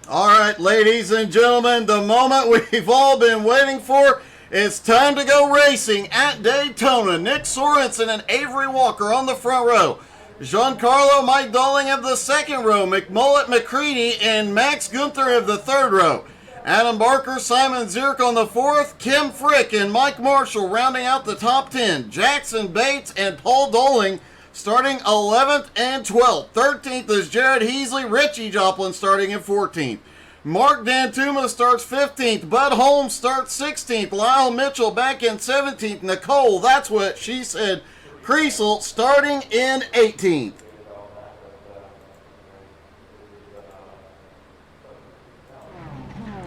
All right, ladies and gentlemen, the moment we've all been waiting for. It's time to go racing at Daytona. Nick Sorensen and Avery Walker on the front row. Giancarlo Mike Dolling of the second row. McMullet McCready and Max Gunther of the third row. Adam Barker, Simon Zierk on the fourth. Kim Frick and Mike Marshall rounding out the top 10. Jackson Bates and Paul Dolling starting 11th and 12th. 13th is Jared Heasley. Richie Joplin starting in 14th. Mark Dantuma starts 15th. Bud Holmes starts 16th. Lyle Mitchell back in 17th. Nicole, that's what she said, Creasel starting in 18th.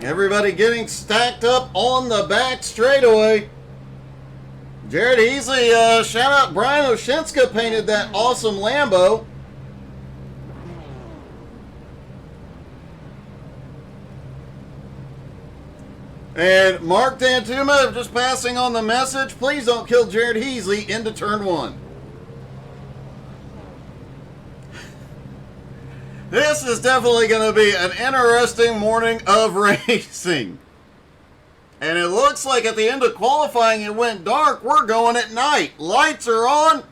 Everybody getting stacked up on the back straightaway. Jared Heasley, shout out Brian Oshinska painted that awesome Lambo. And Mark Dantuma just passing on the message, please don't kill Jared Heasley into turn one. This is definitely going to be an interesting morning of racing. And it looks like at the end of qualifying it went dark. We're going at night. Lights are on.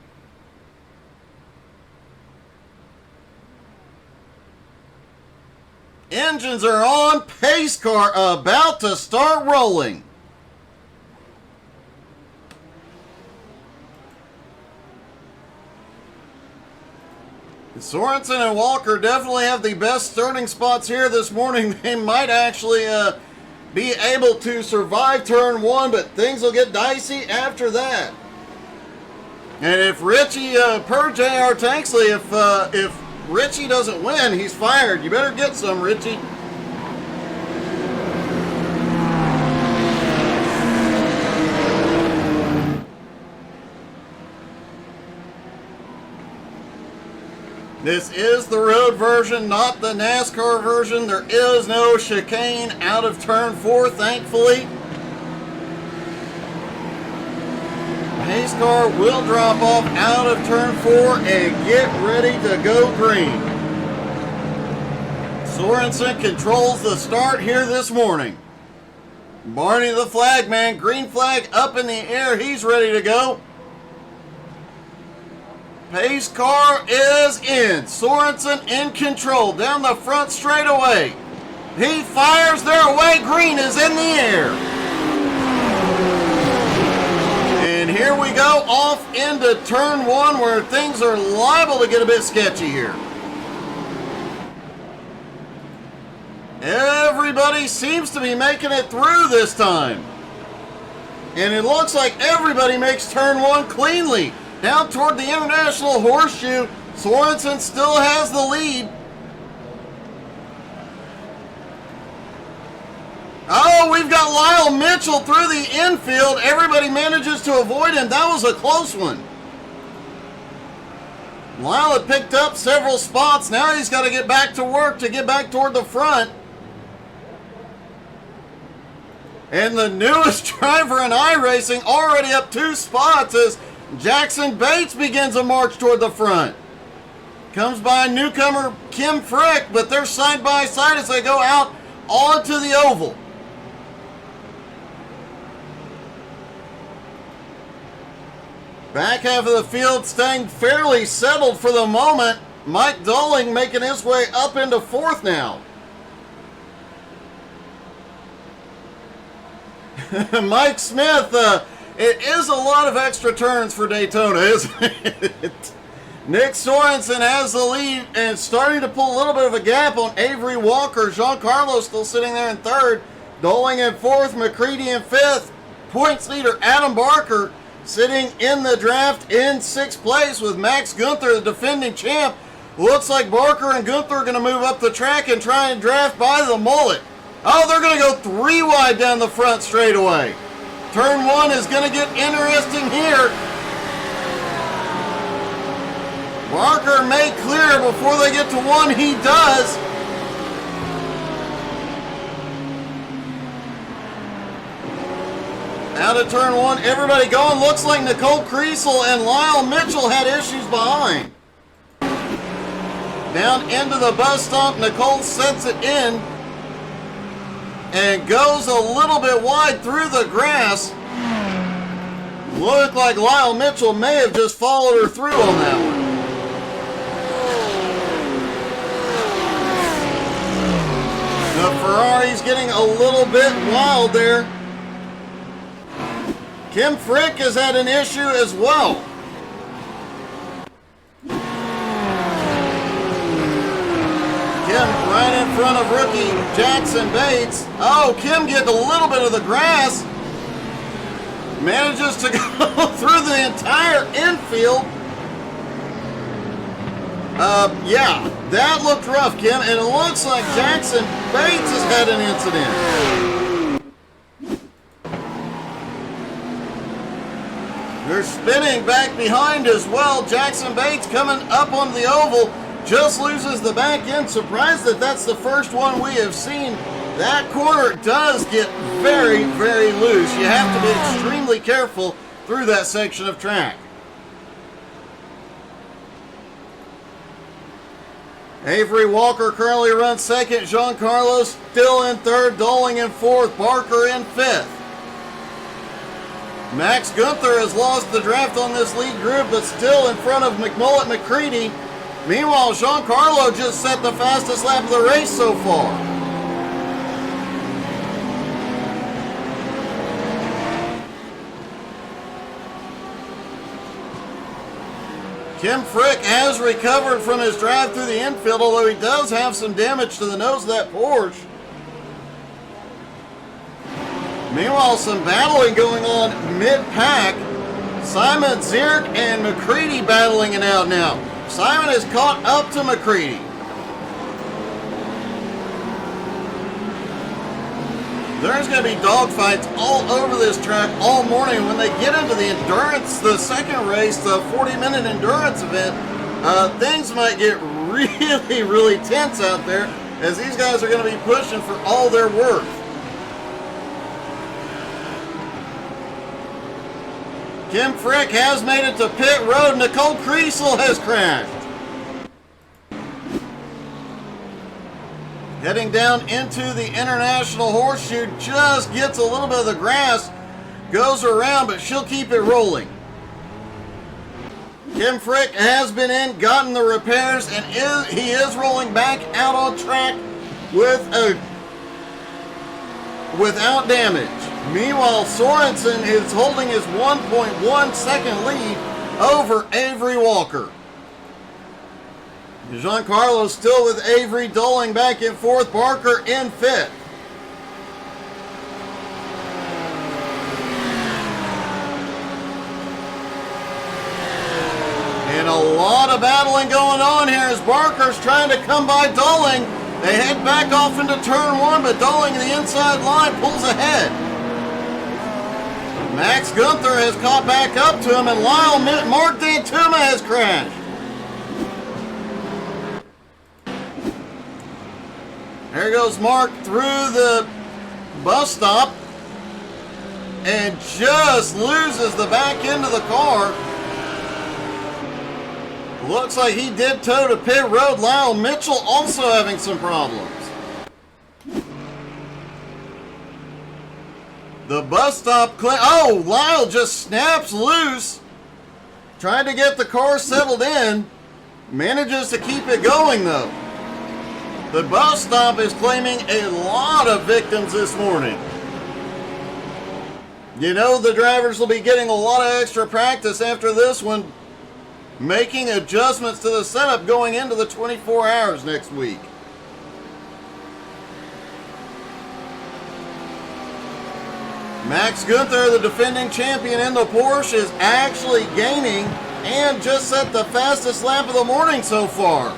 Engines are on. Pace car about to start rolling. Sorensen and Walker definitely have the best starting spots here this morning. They might actually be able to survive turn one, but things will get dicey after that. And if Richie, per J.R. Tanksley, if Richie doesn't win, he's fired. You better get some, Richie. This is the road version, not the NASCAR version. There is no chicane out of turn 4, thankfully. Pace car will drop off out of turn 4 and get ready to go green. Sorensen controls the start here this morning. Barney the flagman, green flag up in the air, he's ready to go. Pace car is in. Sorensen in control down the front straightaway. He fires their way. Green is in the air. And here we go off into turn one where things are liable to get a bit sketchy here. Everybody seems to be making it through this time. And it looks like everybody makes turn one cleanly. Down toward the International Horseshoe, Sorensen still has the lead. Oh, we've got Lyle Mitchell through the infield. Everybody manages to avoid him. That was a close one. Lyle had picked up several spots. Now he's got to get back to work to get back toward the front. And the newest driver in iRacing already up 2 spots as Jackson Bates begins a march toward the front. Comes by newcomer Kim Frick, but they're side by side as they go out onto the oval. Back half of the field staying fairly settled for the moment. Mike Dolling making his way up into 4th now. Mike Smith, it is a lot of extra turns for Daytona, isn't it? Nick Sorensen has the lead and starting to pull a little bit of a gap on Avery Walker. Giancarlo still sitting there in 3rd. Dolling in 4th. McCready in 5th. Points leader Adam Barker sitting in the draft in 6th place with Max Gunther, the defending champ. Looks like Barker and Gunther are going to move up the track and try and draft by the mullet. Oh, they're going to go 3 wide down the front straightaway. Turn 1 is going to get interesting here. Barker may clear before they get to 1. He does. Out of turn 1, everybody going. Looks like Nicole Creasel and Lyle Mitchell had issues behind. Down into the bus stop, Nicole sets it in. and goes a little bit wide through the grass. Looked like Lyle Mitchell may have just followed her through on that one. The Ferrari's getting a little bit wild there. Kim Frick has had an issue as well. Kim right in front of rookie Jackson Bates. Oh, Kim getting a little bit of the grass. Manages to go through the entire infield. Yeah, that looked rough, Kim, and it looks like Jackson Bates has had an incident. They're spinning back behind as well. Jackson Bates coming up on the oval, just loses the back end. Surprised that that's the first one we have seen. That corner does get very, very loose. You have to be extremely careful through that section of track. Avery Walker currently runs second. Giancarlo still in third. Doling in fourth. Barker in fifth. Max Gunther has lost the draft on this lead group, but still in front of McMullet McCready. Meanwhile, Giancarlo just set the fastest lap of the race so far. Kim Frick has recovered from his drive through the infield, although he does have some damage to the nose of that Porsche. Meanwhile, some battling going on mid-pack. Simon, Zierk, and McCready battling it out now. Simon has caught up to McCready. There's going to be dogfights all over this track all morning. When they get into the endurance, the second race, the 40-minute endurance event, things might get really, really tense out there as these guys are going to be pushing for all their worth. Kim Frick has made it to pit road. Nicole Kriesel has crashed. Heading down into the International Horseshoe, just gets a little bit of the grass, goes around, but she'll keep it rolling. Kim Frick has been in, gotten the repairs, and he is rolling back out on track without damage. Meanwhile, Sorensen is holding his 1.1 second lead over Avery Walker. Giancarlo still with Avery. Doling back in fourth. Barker in fifth. And a lot of battling going on here as Barker's trying to come by Doling. They head back off into turn one, but Doling, the inside line, pulls ahead. Max Gunther has caught back up to him, and Mark Dantuma has crashed. There goes Mark through the bus stop and just loses the back end of the car. Looks like he did tow to pit road. Lyle Mitchell also having some problems. The bus stop oh, Lyle just snaps loose. Trying to get the car settled in. Manages to keep it going though. The bus stop is claiming a lot of victims this morning. You know the drivers will be getting a lot of extra practice after this one, making adjustments to the setup going into the 24 hours next week. Max Gunther, the defending champion in the Porsche, is actually gaining and just set the fastest lap of the morning so far.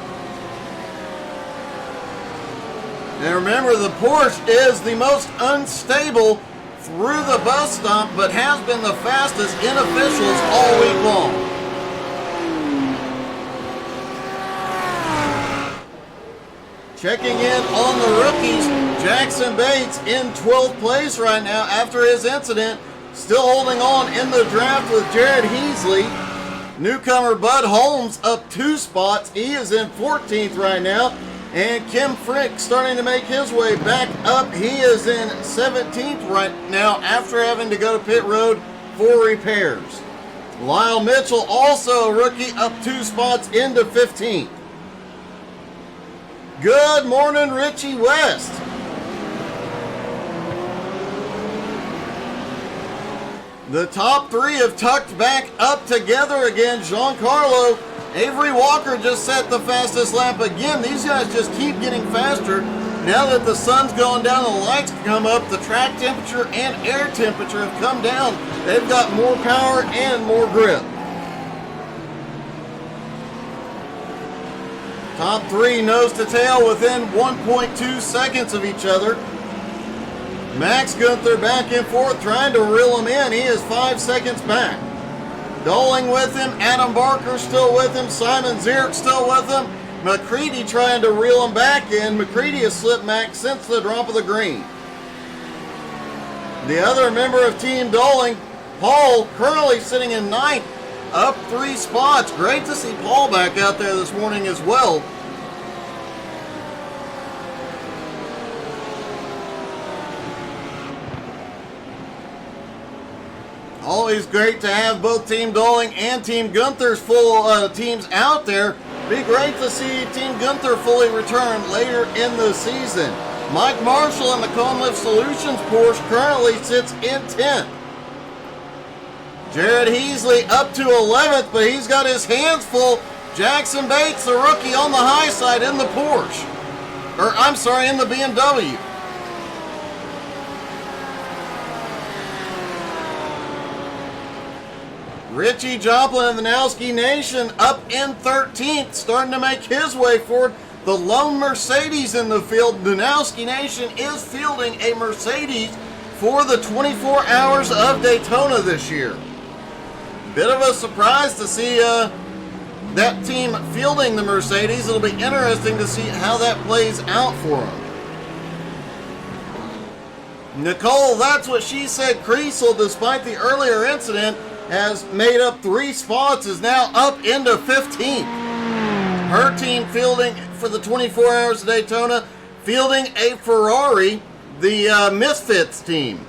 And remember, the Porsche is the most unstable through the bus stop, but has been the fastest in officials all week long. Checking in on the rookies, Jackson Bates in 12th place right now after his incident. Still holding on in the draft with Jared Heasley. Newcomer Bud Holmes up 2 spots. He is in 14th right now. And Kim Frick starting to make his way back up. He is in 17th right now after having to go to pit road for repairs. Lyle Mitchell, also a rookie, up 2 spots into 15th. Good morning, Richie West. The top 3 have tucked back up together again. Giancarlo, Avery Walker just set the fastest lap again. These guys just keep getting faster. Now that the sun's going down, the lights come up, the track temperature and air temperature have come down. They've got more power and more grip. Top 3 nose to tail within 1.2 seconds of each other. Max Gunther back and forth trying to reel him in. He is 5 seconds back. Doling with him, Adam Barker still with him, Simon Zierk still with him. McCready trying to reel him back in. McCready has slipped Max since the drop of the green. The other member of Team Doling, Paul, currently sitting in 9th, up 3 spots. Great to see Paul back out there this morning as well. Always great to have both Team Doling and Team Gunther's full teams out there. Be great to see Team Gunther fully return later in the season. Mike Marshall in the Cone Lift Solutions Porsche currently sits in 10th. Jared Heasley up to 11th, but he's got his hands full. Jackson Bates, the rookie, on the high side in the Porsche. In the BMW. Richie Joplin of the Nowski Nation up in 13th, starting to make his way forward. The lone Mercedes in the field. The Nowski Nation is fielding a Mercedes for the 24 Hours of Daytona this year. Bit of a surprise to see that team fielding the Mercedes. It'll be interesting to see how that plays out for them. Nicole, that's what she said. Creasel, despite the earlier incident, has made up 3 spots, is now up into 15th. Her team fielding for the 24 Hours of Daytona, fielding a Ferrari, the Misfits team.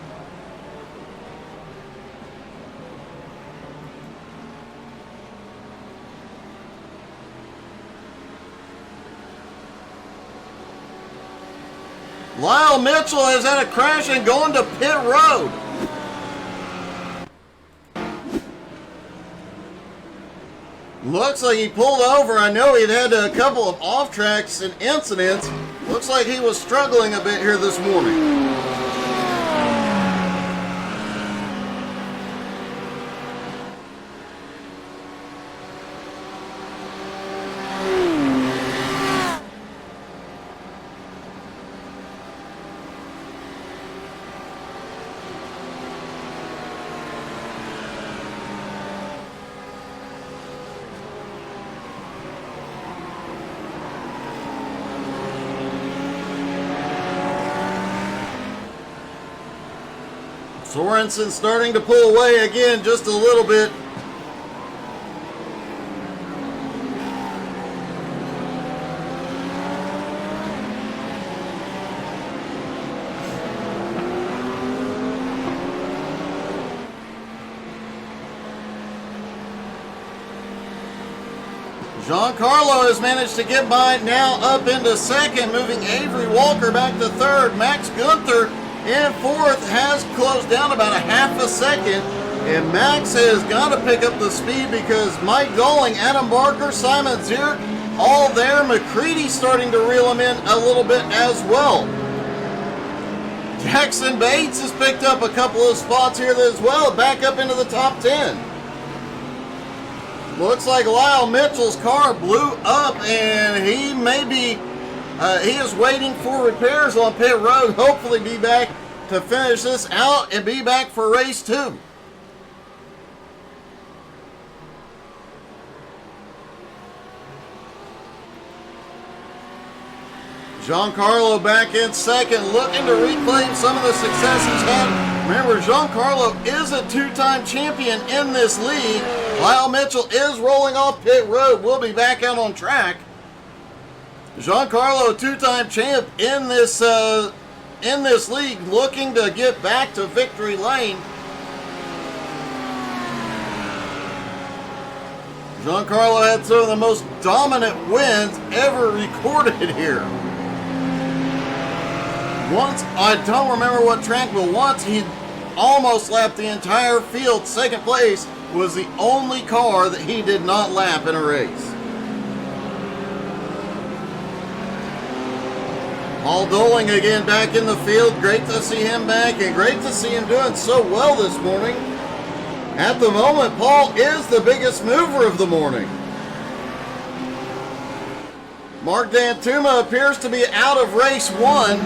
Lyle Mitchell has had a crash and going to pit road. Looks like he pulled over. I know he'd had a couple of off tracks and incidents. Looks like he was struggling a bit here this morning. Sorensen starting to pull away again just a little bit. Giancarlo has managed to get by, now up into 2nd, moving Avery Walker back to 3rd. Max Gunther in 4th, has closed down about a half a second, and Max has got to pick up the speed because Mike Doling, Adam Barker, Simon Zierk, all there. McCready starting to reel him in a little bit as well. Jackson Bates has picked up a couple of spots here as well, back up into the top 10. Looks like Lyle Mitchell's car blew up, and he may be he is waiting for repairs on pit road. Hopefully be back to finish this out and be back for race 2. Giancarlo back in 2nd, looking to reclaim some of the success he's had. Remember, Giancarlo is a 2-time champion in this league. Lyle Mitchell is rolling off pit road. We'll be back out on track. Giancarlo, a two-time champ in this league, looking to get back to victory lane. Giancarlo had some of the most dominant wins ever recorded here. Once, I don't remember what track, but once he almost lapped the entire field. Second place was the only car that he did not lap in a race. Paul Doling again back in the field. Great to see him back, and great to see him doing so well this morning. At the moment, Paul is the biggest mover of the morning. Mark Dantuma appears to be out of race 1.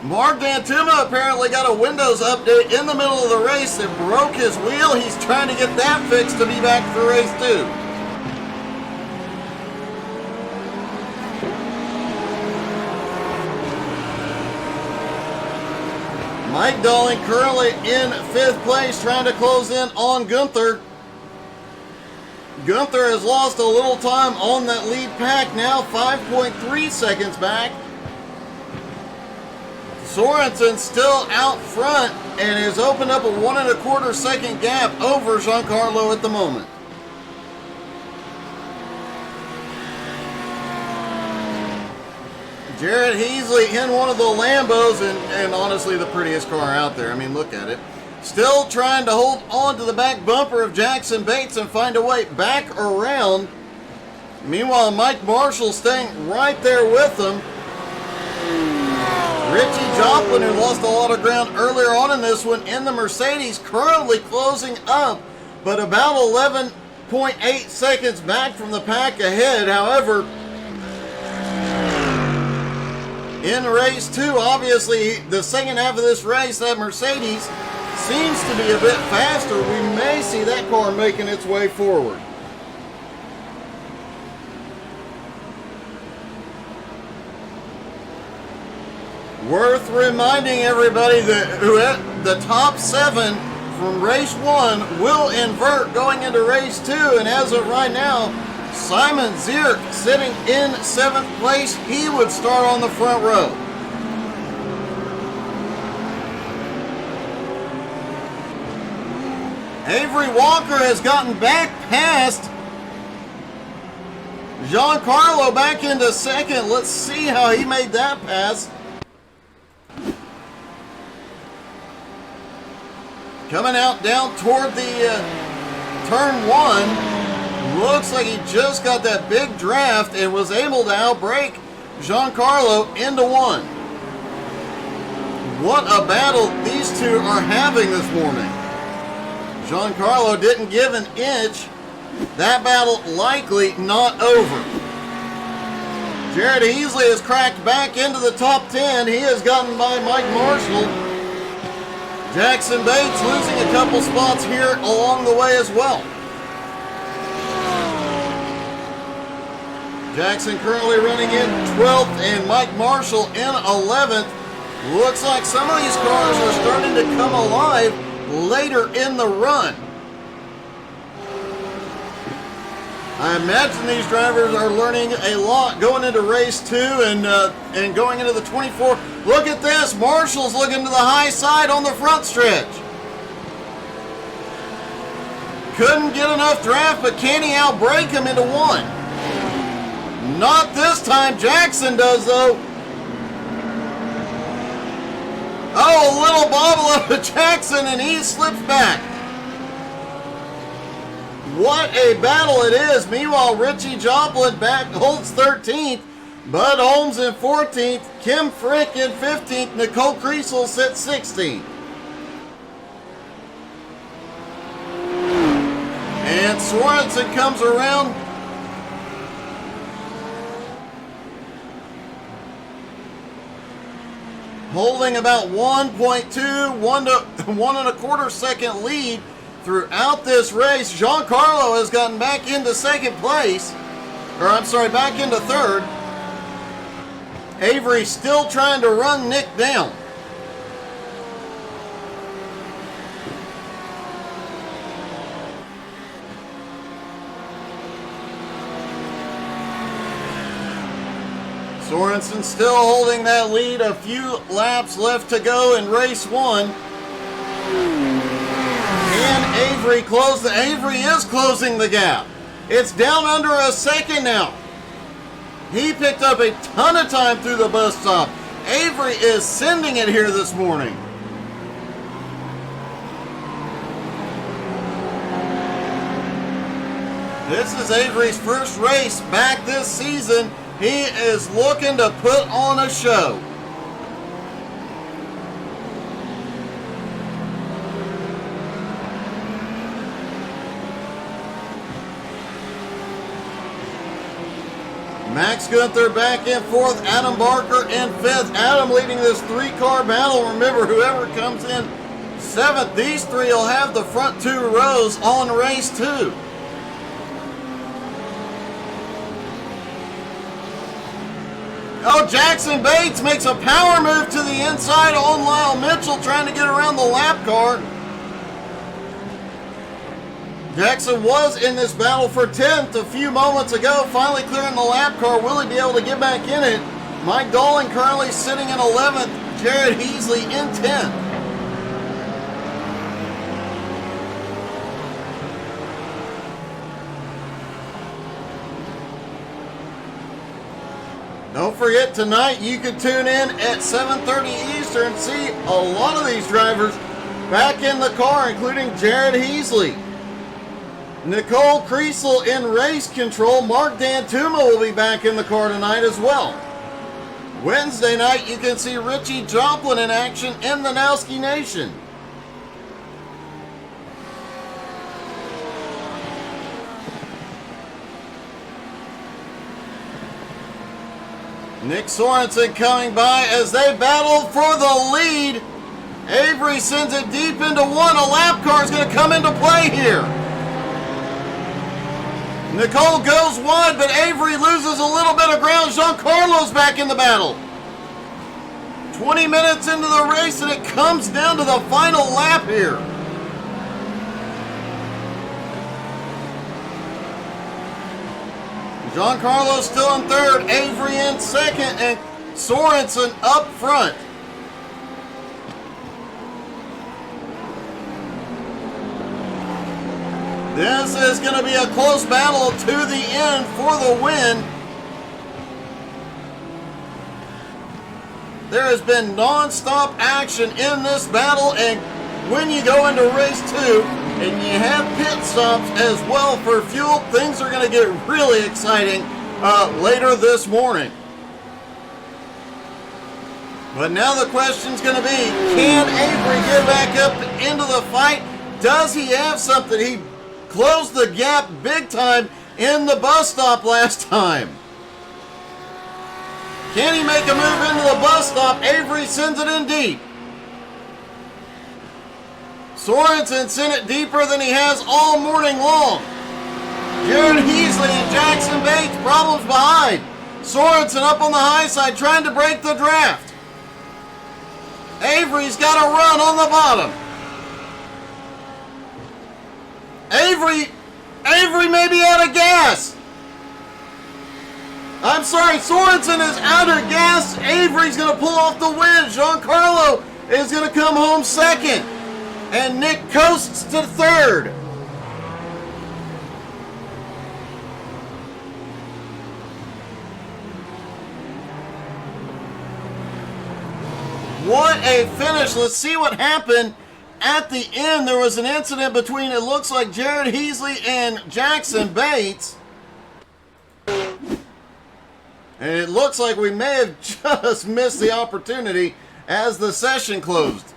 Mark Dantuma apparently got a Windows update in the middle of the race that broke his wheel. He's trying to get that fixed to be back for race 2. Mike Dolling currently in 5th place, trying to close in on Gunther. Gunther has lost a little time on that lead pack, now 5.3 seconds back. Sorensen still out front and has opened up a 1 1/4 second gap over Giancarlo at the moment. Jared Heasley in one of the Lambos, and honestly the prettiest car out there. I mean, look at it. Still trying to hold on to the back bumper of Jackson Bates and find a way back around. Meanwhile, Mike Marshall staying right there with him. Richie Joplin, who lost a lot of ground earlier on in this one in the Mercedes, currently closing up, but about 11.8 seconds back from the pack ahead. However, in race 2, obviously, the second half of this race, that Mercedes seems to be a bit faster. We may see that car making its way forward. Worth reminding everybody that the top 7 from race 1 will invert going into race 2, and as of right now, Simon Zierk sitting in 7th place. He would start on the front row. Avery Walker has gotten back past Giancarlo back into 2nd. Let's see how he made that pass. Coming out down toward the turn 1. Looks like he just got that big draft and was able to outbrake Giancarlo into 1. What a battle these two are having this morning. Giancarlo didn't give an inch. That battle likely not over. Jared Heasley has cracked back into the top 10. He has gotten by Mike Marshall. Jackson Bates losing a couple spots here along the way as well. Jackson currently running in 12th and Mike Marshall in 11th. Looks like some of these cars are starting to come alive later in the run. I imagine these drivers are learning a lot going into race 2 and going into the 24. Look at this. Marshall's looking to the high side on the front stretch. Couldn't get enough draft, but can he outbrake him into 1? Not this time. Jackson does, though. Oh, a little bobble up to Jackson, and he slips back. What a battle it is. Meanwhile, Richie Joplin back holds 13th. Bud Holmes in 14th. Kim Frick in 15th. Nicole Kriesel sits 16th. And Sorensen comes around. Holding about 1.2, 1 1/4 second lead throughout this race. Giancarlo has gotten back into 2nd place. Or I'm sorry, back into 3rd. Avery still trying to run Nick down. Sorensen still holding that lead. A few laps left to go in race 1. Can Avery close? Avery is closing the gap. It's down under a second now. He picked up a ton of time through the bus stop. Avery is sending it here this morning. This is Avery's first race back this season. He is looking to put on a show. Max Gunther back and forth. Adam Barker in 5th. Adam leading this 3-car battle. Remember, whoever comes in 7th, these 3 will have the front 2 rows on race 2. Oh, Jackson Bates makes a power move to the inside on Lyle Mitchell, trying to get around the lap car. Jackson was in this battle for 10th a few moments ago, finally clearing the lap car. Will he be able to get back in it? Mike Dolan currently sitting in 11th, Jared Heasley in 10th. Don't forget, tonight you can tune in at 7:30 Eastern and see a lot of these drivers back in the car, including Jared Heasley. Nicole Kriesel in race control. Mark Dantuma will be back in the car tonight as well. Wednesday night, you can see Richie Joplin in action in the Nowski Nation. Nick Sorensen coming by as they battle for the lead. Avery sends it deep into 1. A lap car is going to come into play here. Nicole goes wide, but Avery loses a little bit of ground. Giancarlo's back in the battle. 20 minutes into the race, and it comes down to the final lap here. Giancarlo still in 3rd, Avery in 2nd, and Sorensen up front. This is going to be a close battle to the end for the win. There has been non-stop action in this battle, and when you go into race 2 and you have pit stops as well for fuel, things are going to get really exciting later this morning. But now the question's going to be, can Avery get back up into the fight? Does he have something? He closed the gap big time in the bus stop last time. Can he make a move into the bus stop? Avery sends it in deep. Sorensen sent it deeper than he has all morning long. Jared Heasley and Jackson Bates problems behind. Sorensen up on the high side trying to break the draft. Avery's got a run on the bottom. Avery may be out of gas. I'm sorry, Sorensen is out of gas. Avery's going to pull off the win. Giancarlo is going to come home 2nd. And Nick coasts to 3rd. What a finish. Let's see what happened at the end. There was an incident between, it looks like, Jared Heasley and Jackson Bates. And it looks like we may have just missed the opportunity as the session closed.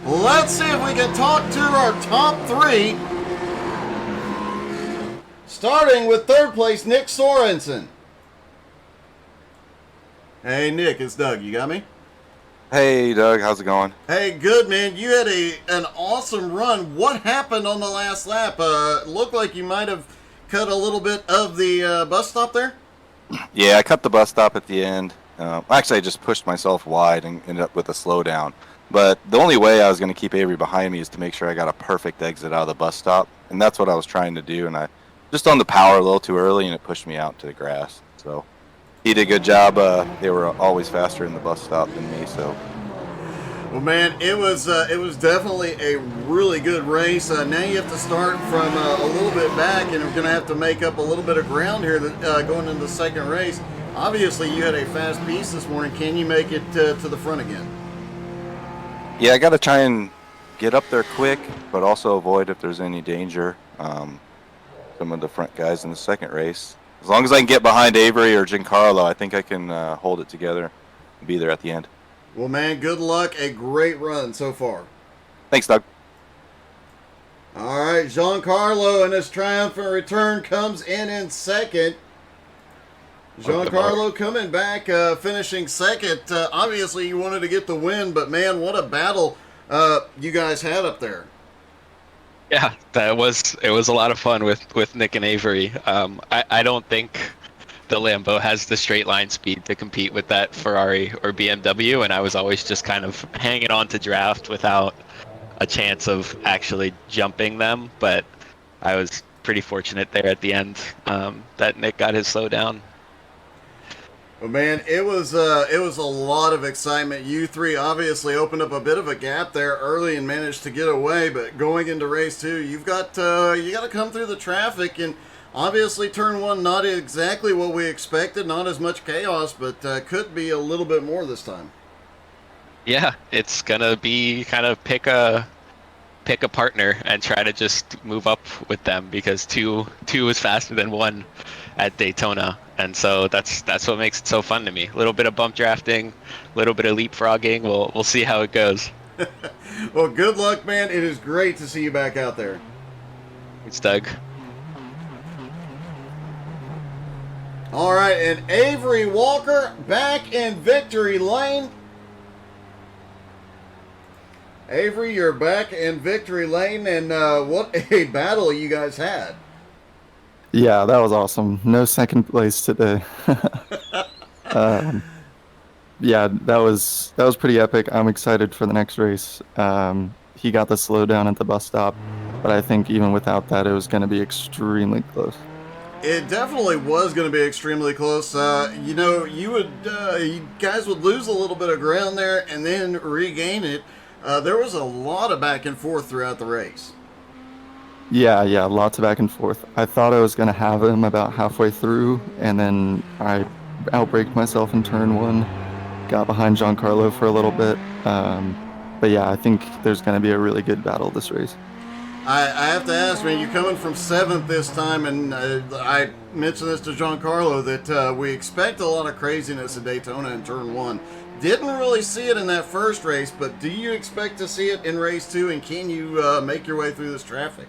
Let's see if we can talk to our top 3. Starting with 3rd place, Nick Sorensen. Hey, Nick, it's Doug. You got me? Hey, Doug. How's it going? Hey, good, man. You had an awesome run. What happened on the last lap? It looked like you might have cut a little bit of the bus stop there? Yeah, I cut the bus stop at the end. Actually, I just pushed myself wide and ended up with a slowdown. But the only way I was going to keep Avery behind me is to make sure I got a perfect exit out of the bus stop. And that's what I was trying to do. And I just on the power a little too early, and it pushed me out to the grass. So He did a good job. They were always faster in the bus stop than me, so. Well, man, it was definitely a really good race. Now you have to start from a little bit back, and we're going to have to make up a little bit of ground here going into the second race. Obviously, you had a fast piece this morning. Can you make it to the front again? Yeah, I got to try and get up there quick, but also avoid if there's any danger. Some of the front guys in the second race. As long as I can get behind Avery or Giancarlo, I think I can hold it together and be there at the end. Well, man, good luck. A great run so far. Thanks, Doug. All right, Giancarlo in his triumphant return comes in second. Giancarlo coming back, finishing second. Obviously, you wanted to get the win, but man, what a battle you guys had up there. Yeah, it was a lot of fun with Nick and Avery. I don't think the Lambo has the straight line speed to compete with that Ferrari or BMW, and I was always just kind of hanging on to draft without a chance of actually jumping them. But I was pretty fortunate there at the end that Nick got his slowdown. Well, man, it was a lot of excitement. You three obviously opened up a bit of a gap there early and managed to get away, but going into race 2, you got to come through the traffic, and obviously turn 1 not exactly what we expected, not as much chaos, but could be a little bit more this time. Yeah, it's gonna be kind of pick a partner and try to just move up with them, because two is faster than 1 at Daytona, and so that's what makes it so fun to me. A little bit of bump drafting, a little bit of leapfrogging. We'll see how it goes. Well, good luck, man. It is great to see you back out there. Thanks, Doug. All right, and Avery Walker back in victory lane. Avery, you're back in victory lane, and what a battle you guys had. Yeah, that was awesome. No second place today. Yeah, that was pretty epic. I'm excited for the next race. He got the slowdown at the bus stop, but I think even without that, it was going to be extremely close. It definitely was going to be extremely close. You guys would lose a little bit of ground there and then regain it. There was a lot of back and forth throughout the race. Yeah, lots of back and forth. I thought I was going to have him about halfway through, and then I outbraked myself in turn 1, got behind Giancarlo for a little bit. But yeah, I think there's going to be a really good battle this race. I have to ask, man, you're coming from 7th this time, and I mentioned this to Giancarlo that we expect a lot of craziness at Daytona in turn 1. Didn't really see it in that first race, but do you expect to see it in race 2, and can you make your way through this traffic?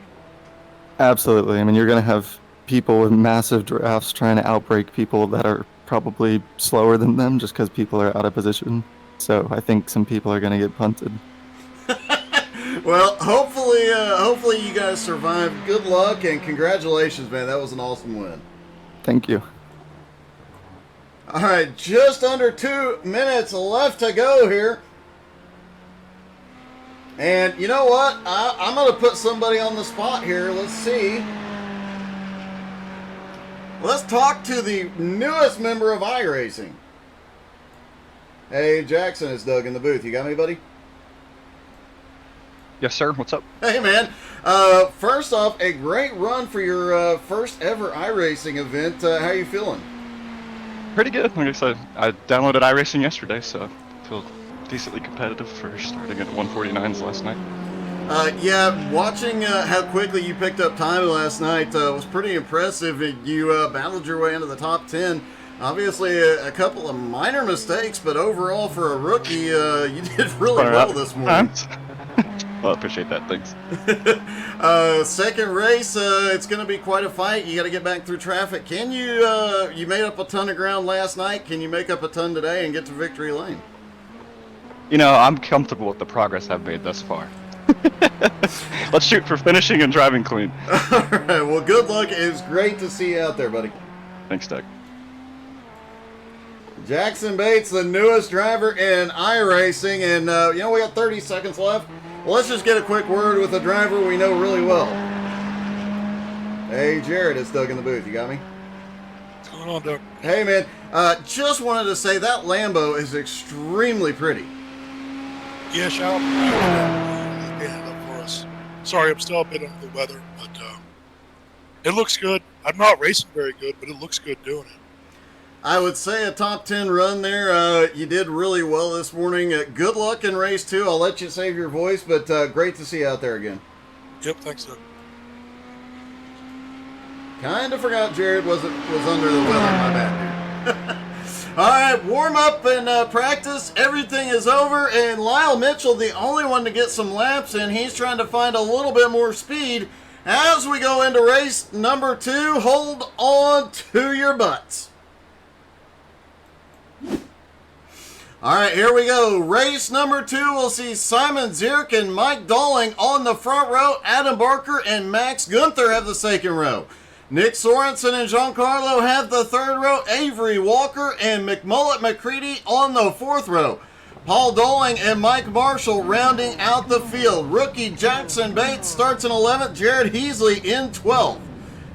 Absolutely. I mean, you're going to have people with massive drafts trying to outbreak people that are probably slower than them just because people are out of position. So I think some people are going to get punted. Well, hopefully you guys survive. Good luck and congratulations, man. That was an awesome win. Thank you. All right, just under 2 minutes left to go here. And you know what? I'm going to put somebody on the spot here. Let's see. Let's talk to the newest member of iRacing. Hey, Jackson, it's Doug in the booth. You got me, buddy? Yes, sir. What's up? Hey, man. First off, a great run for your first ever iRacing event. How you feeling? Pretty good. Like I said, I downloaded iRacing yesterday, so I feel decently competitive for starting at 149s last night. Yeah, watching how quickly you picked up time last night was pretty impressive. You battled your way into the top 10. Obviously, a couple of minor mistakes, but overall, for a rookie, you did really well this morning. Well, I appreciate that. Thanks. Second race, it's going to be quite a fight. You got to get back through traffic. Can you? You made up a ton of ground last night. Can you make up a ton today and get to victory lane? You know, I'm comfortable with the progress I've made thus far. Let's shoot for finishing and driving clean. All right. Well, good luck. It's great to see you out there, buddy. Thanks, Doug. Jackson Bates, the newest driver in iRacing, and we got 30 seconds left. Well, let's just get a quick word with a driver we know really well. Hey, Jared, it's Doug in the booth. You got me? What's going on, Doug? Hey, man, just wanted to say that Lambo is extremely pretty. Yeah, shout out to painted it up for us. Sorry, I'm still a bit under the weather, but it looks good. I'm not racing very good, but it looks good doing it. I would say a top 10 run there. You did really well this morning. Good luck in race 2. I'll let you save your voice, but great to see you out there again. Yep, thanks, Doug. Kind of forgot Jared was under the weather. My bad, dude. All right, warm up and practice. Everything is over, and Lyle Mitchell, the only one to get some laps, and he's trying to find a little bit more speed. As we go into race number 2, hold on to your butts. All right, here we go. Race number 2, we'll see Simon Zierk and Mike Dolling on the front row. Adam Barker and Max Gunther have the second row. Nick Sorensen and Giancarlo have the third row. Avery Walker and McMullet McCready on the fourth row. Paul Dolling and Mike Marshall rounding out the field. Rookie Jackson Bates starts in 11th. Jared Heasley in 12th.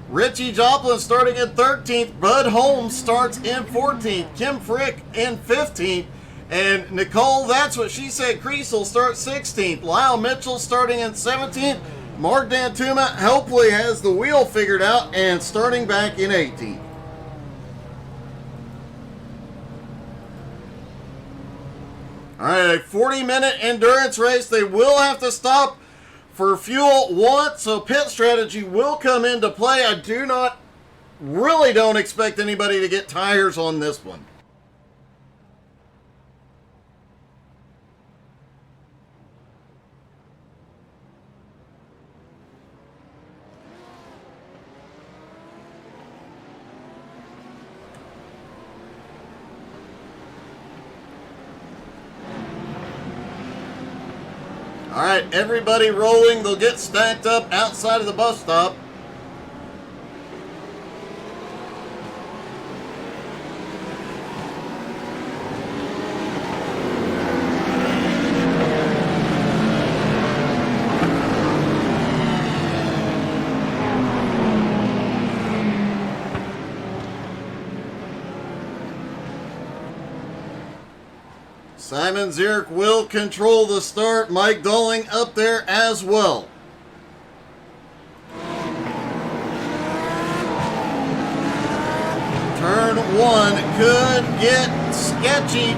Richie Joplin starting in 13th. Bud Holmes starts in 14th. Kim Frick in 15th. And Nicole, that's what she said, Creasel starts 16th. Lyle Mitchell starting in 17th. Mark Dantuma hopefully has the wheel figured out and starting back in 18th. All right, a 40-minute endurance race. They will have to stop for fuel once, so pit strategy will come into play. I really don't expect anybody to get tires on this one. All right, everybody rolling. They'll get stacked up outside of the bus stop. Simon Zierk will control the start. Mike Dolling up there as well. Turn 1 could get sketchy.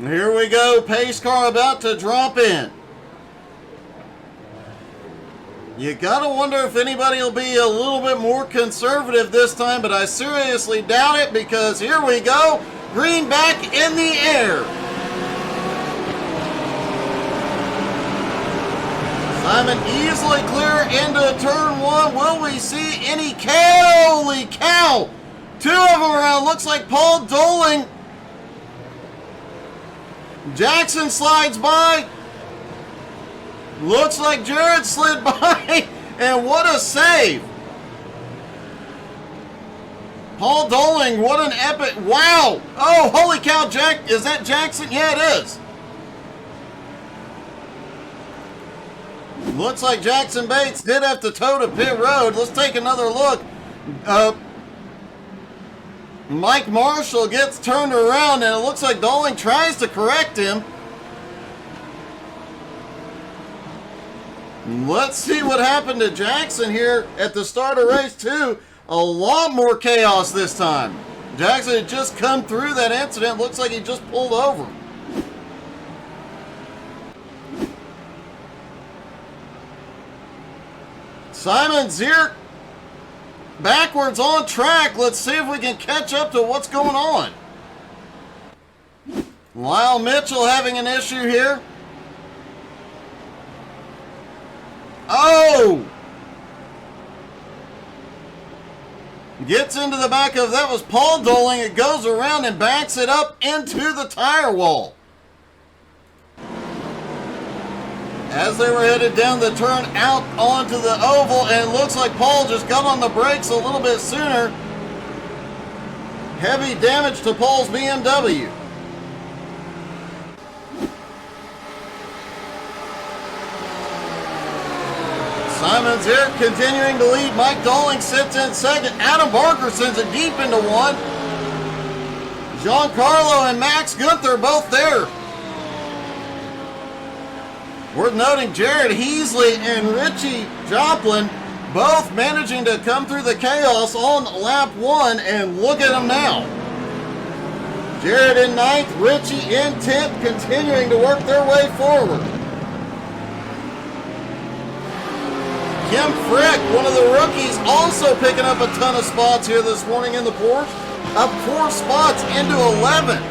Here we go. Pace car about to drop in. You gotta wonder if anybody will be a little bit more conservative this time, but I seriously doubt it because here we go. Green back in the air. Simon easily clear into turn 1. Will we see any? Holy cow! 2 of them around. Looks like Paul Dolling. Jackson slides by. Looks like Jared slid by, and what a save. Paul Dolling, what an epic, wow. Oh, holy cow, Jack, is that Jackson? Yeah, it is. Looks like Jackson Bates did have to tow to pit road. Let's take another look. Mike Marshall gets turned around, and it looks like Dolling tries to correct him. Let's see what happened to Jackson here at the start of race 2. A lot more chaos this time. Jackson had just come through that incident. Looks like he just pulled over. Simon Zierk backwards on track. Let's see if we can catch up to what's going on. Lyle Mitchell having an issue here. Oh! Gets into the back of, that was Paul Dolling. It goes around and backs it up into the tire wall. As they were headed down the turn out onto the oval, and it looks like Paul just got on the brakes a little bit sooner. Heavy damage to Paul's BMW. Simon Zierk continuing to lead. Mike Dolling sits in second. Adam Barker sends it deep into one. Giancarlo and Max Gunther both there. Worth noting, Jared Heasley and Richie Joplin both managing to come through the chaos on lap 1, and look at them now. Jared in 9th, Richie in 10th, continuing to work their way forward. Kim Frick, one of the rookies, also picking up a ton of spots here this morning in the Porsche. Up 4 spots into 11th.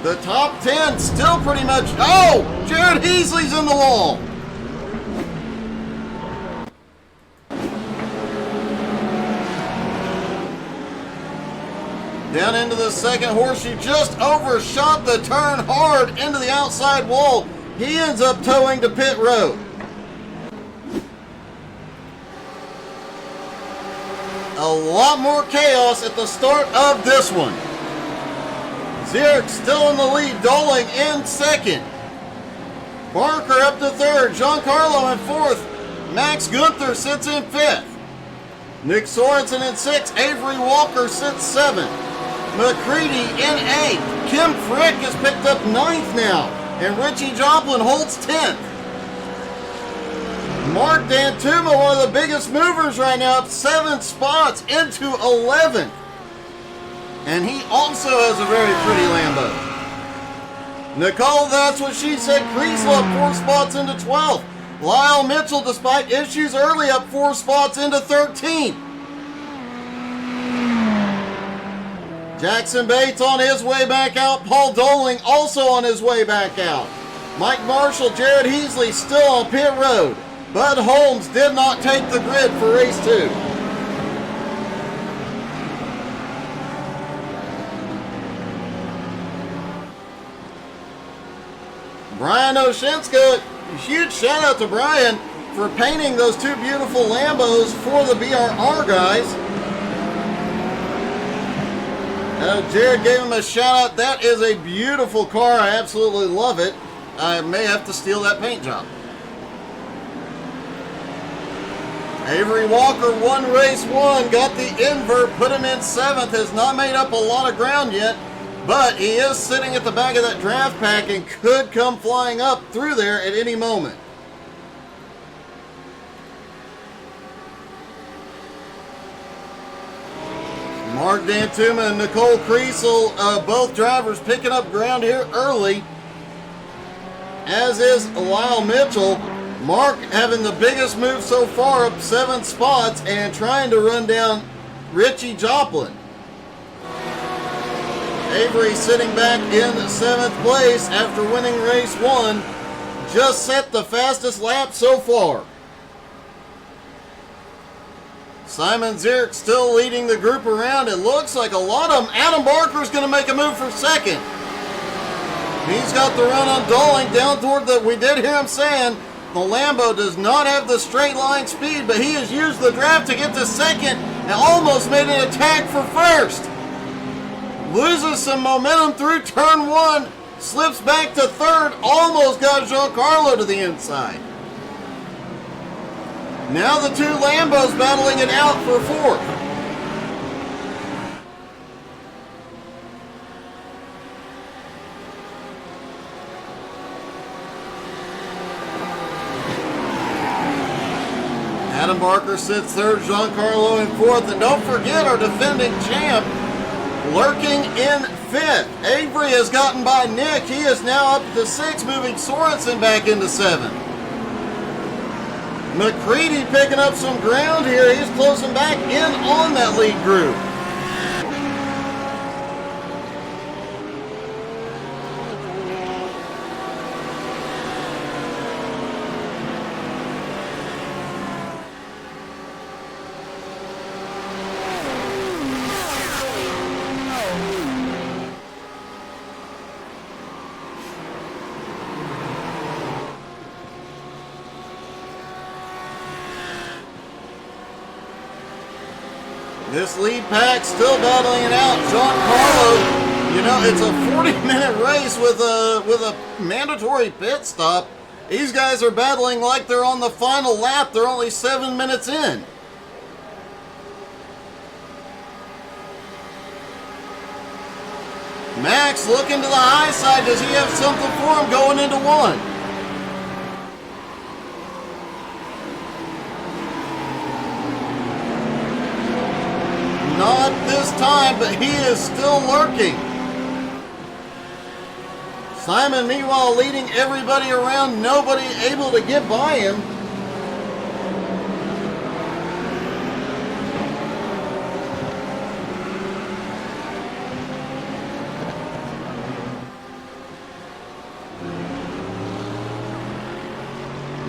The top 10 still pretty much... Oh! Jared Heasley's in the wall. Down into the second horseshoe, just overshot the turn hard into the outside wall. He ends up towing to pit road. A lot more chaos at the start of this one. Zierk still in the lead, Doling in second. Barker up to third, Giancarlo in fourth. Max Gunther sits in fifth. Nick Sorensen in sixth, Avery Walker sits seventh. McCready in eighth. Kim Frick has picked up ninth now, and Richie Joplin holds 10th. Mark Dantuma, one of the biggest movers right now, up 7 spots into 11th. And he also has a very pretty Lambo. Nicole, that's what she said. Kriesel up 4 spots into 12th. Lyle Mitchell, despite issues early, up 4 spots into 13th. Jackson Bates on his way back out. Paul Doling also on his way back out. Mike Marshall, Jared Heasley still on pit road. Bud Holmes did not take the grid for race 2. Brian Oshinska, huge shout out to Brian for painting those 2 beautiful Lambos for the BRR guys. Jared gave him a shout out. That is a beautiful car. I absolutely love it. I may have to steal that paint job. Avery Walker won race 1, got the invert, put him in 7th, has not made up a lot of ground yet, but he is sitting at the back of that draft pack and could come flying up through there at any moment. Mark Dantuma and Nicole Kriesel, both drivers picking up ground here early, as is Lyle Mitchell. Mark having the biggest move so far, up 7 spots and trying to run down Richie Joplin. Avery sitting back in 7th place after winning race 1, just set the fastest lap so far. Simon Zierk still leading the group around. It looks like a lot of them. Adam Barker's going to make a move for second. He's got the run on Doling down toward the, we did hear him saying, the Lambo does not have the straight line speed, but he has used the draft to get to second and almost made an attack for first. Loses some momentum through turn 1, slips back to third, almost got Giancarlo to the inside. Now the 2 Lambos battling it out for fourth. Adam Barker sits third, Giancarlo in fourth, and don't forget our defending champ lurking in fifth. Avery has gotten by Nick. He is now up to 6, moving Sorensen back into 7th. McCready picking up some ground here. He's closing back in on that lead group. This lead pack still battling it out. Giancarlo You know, it's a 40-minute race with a mandatory pit stop. These guys are battling like they're on the final lap. They're only 7 minutes in. Max looking to the high side. Does he have something for him going into one? Not this time, but he is still lurking. Simon, meanwhile, leading everybody around. Nobody able to get by him.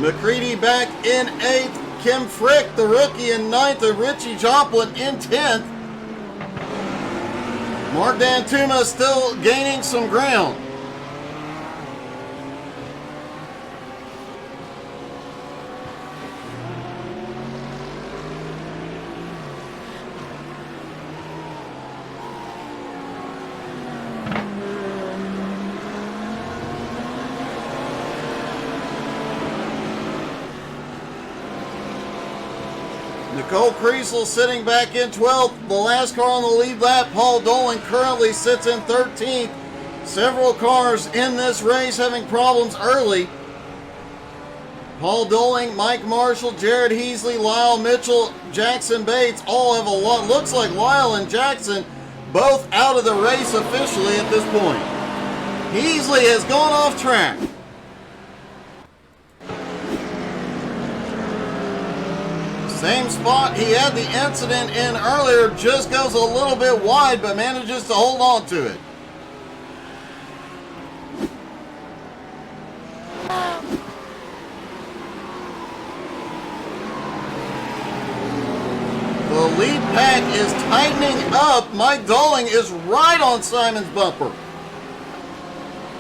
McCready back in 8th. Kim Frick, the rookie, in 9th. And Richie Joplin in 10th. Mark Dantuma still gaining some ground. Nicole Kriesel sitting back in 12th. The last car on the lead lap, Paul Dolan, currently sits in 13th. Several cars in this race having problems early. Paul Dolan, Mike Marshall, Jared Heasley, Lyle Mitchell, Jackson Bates all have a lot. Looks like Lyle and Jackson both out of the race officially at this point. Heasley has gone off track. Same spot he had the incident in earlier, just goes a little bit wide but manages to hold on to it. The lead pack is tightening up. Mike Dolling is right on Simon's bumper.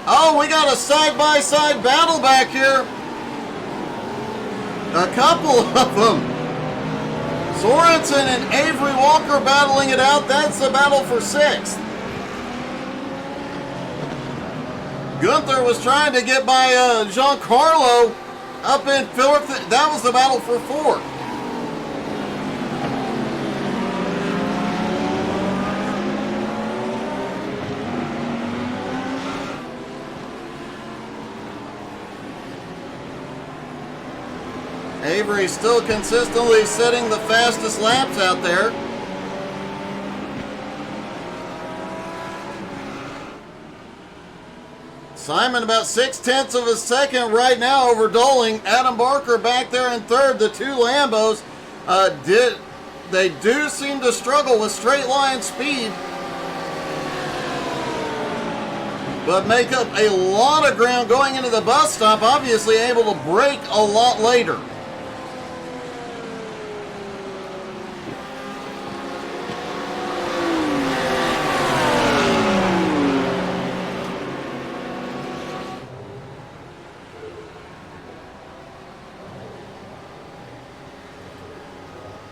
Oh, we got a side-by-side battle back here. A couple of them. Sorensen and Avery Walker battling it out. That's the battle for 6th. Gunther was trying to get by Giancarlo up in 4th. That was the battle for 4th. Avery still consistently setting the fastest laps out there. Simon about 6/10 of a second right now over Doling. Adam Barker back there in 3rd. The 2 Lambos they do seem to struggle with straight line speed, but make up a lot of ground going into the bus stop. Obviously able to brake a lot later.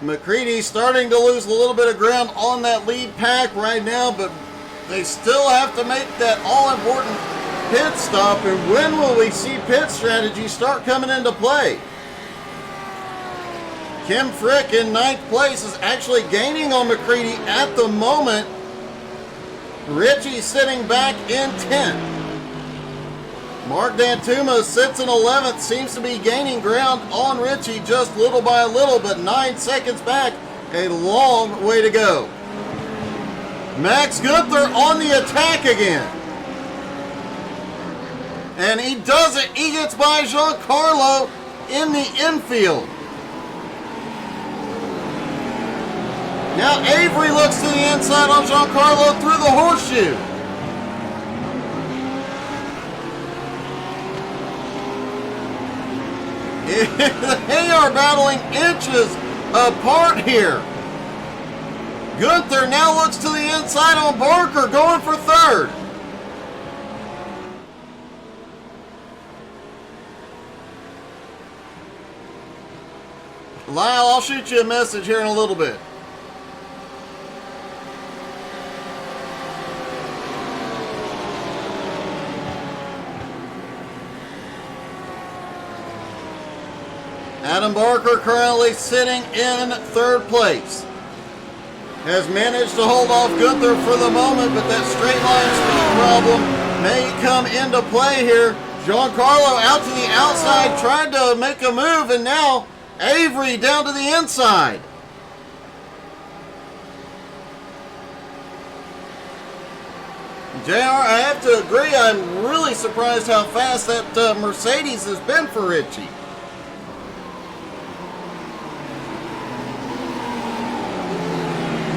McCready starting to lose a little bit of ground on that lead pack right now, but they still have to make that all-important pit stop. And when will we see pit strategy start coming into play? Kim Frick in 9th place is actually gaining on McCready at the moment. Richie sitting back in 10th. Mark Dantuma sits in 11th, seems to be gaining ground on Richie just little by little, but 9 seconds back, a long way to go. Max Gunther on the attack again. And he does it. He gets by Giancarlo in the infield. Now Avery looks to the inside on Giancarlo through the horseshoe. They are battling inches apart here. Gunther now looks to the inside on Barker, going for 3rd. Lyle, I'll shoot you a message here in a little bit. Adam Barker currently sitting in third place. Has managed to hold off Gunther for the moment, but that straight line speed problem may come into play here. Giancarlo out to the outside, tried to make a move, and now Avery down to the inside. JR, I have to agree, I'm really surprised how fast that Mercedes has been for Richie.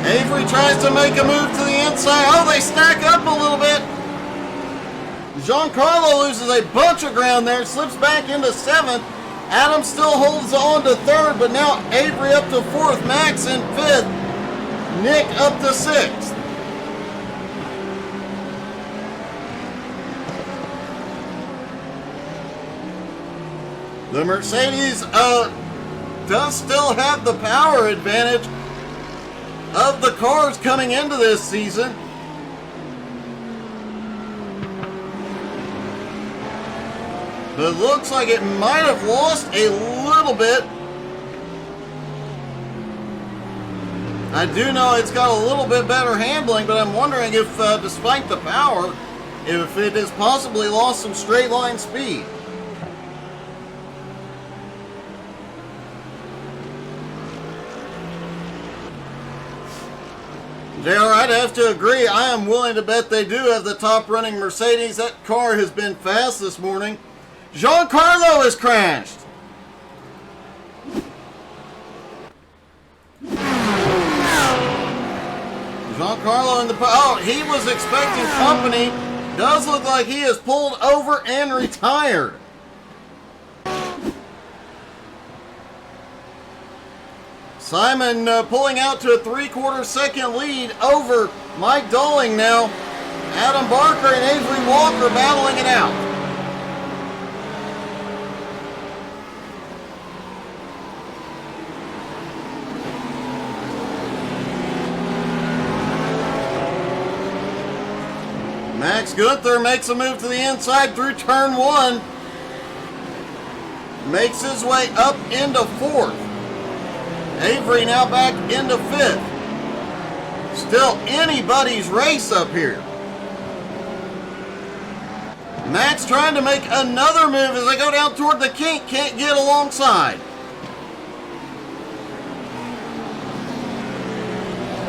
Avery tries to make a move to the inside. Oh, they stack up a little bit. Giancarlo loses a bunch of ground there, slips back into 7th. Adam still holds on to 3rd, but now Avery up to 4th, Max in 5th, Nick up to 6th. The Mercedes does still have the power advantage of the cars coming into this season. But it looks like it might have lost a little bit. I do know it's got a little bit better handling, but I'm wondering if, despite the power, if it has possibly lost some straight line speed. JR, I'd have to agree. I am willing to bet they do have the top running Mercedes. That car has been fast this morning. Giancarlo has crashed. Giancarlo in the... Oh, he was expecting company. Does look like he is pulled over and retired. Simon pulling out to a 3/4 second lead over Mike Dolling now. Adam Barker and Avery Walker battling it out. Max Gunther makes a move to the inside through turn 1. Makes his way up into 4th. Avery now back into 5th. Still anybody's race up here. Max trying to make another move as they go down toward the kink. Can't get alongside.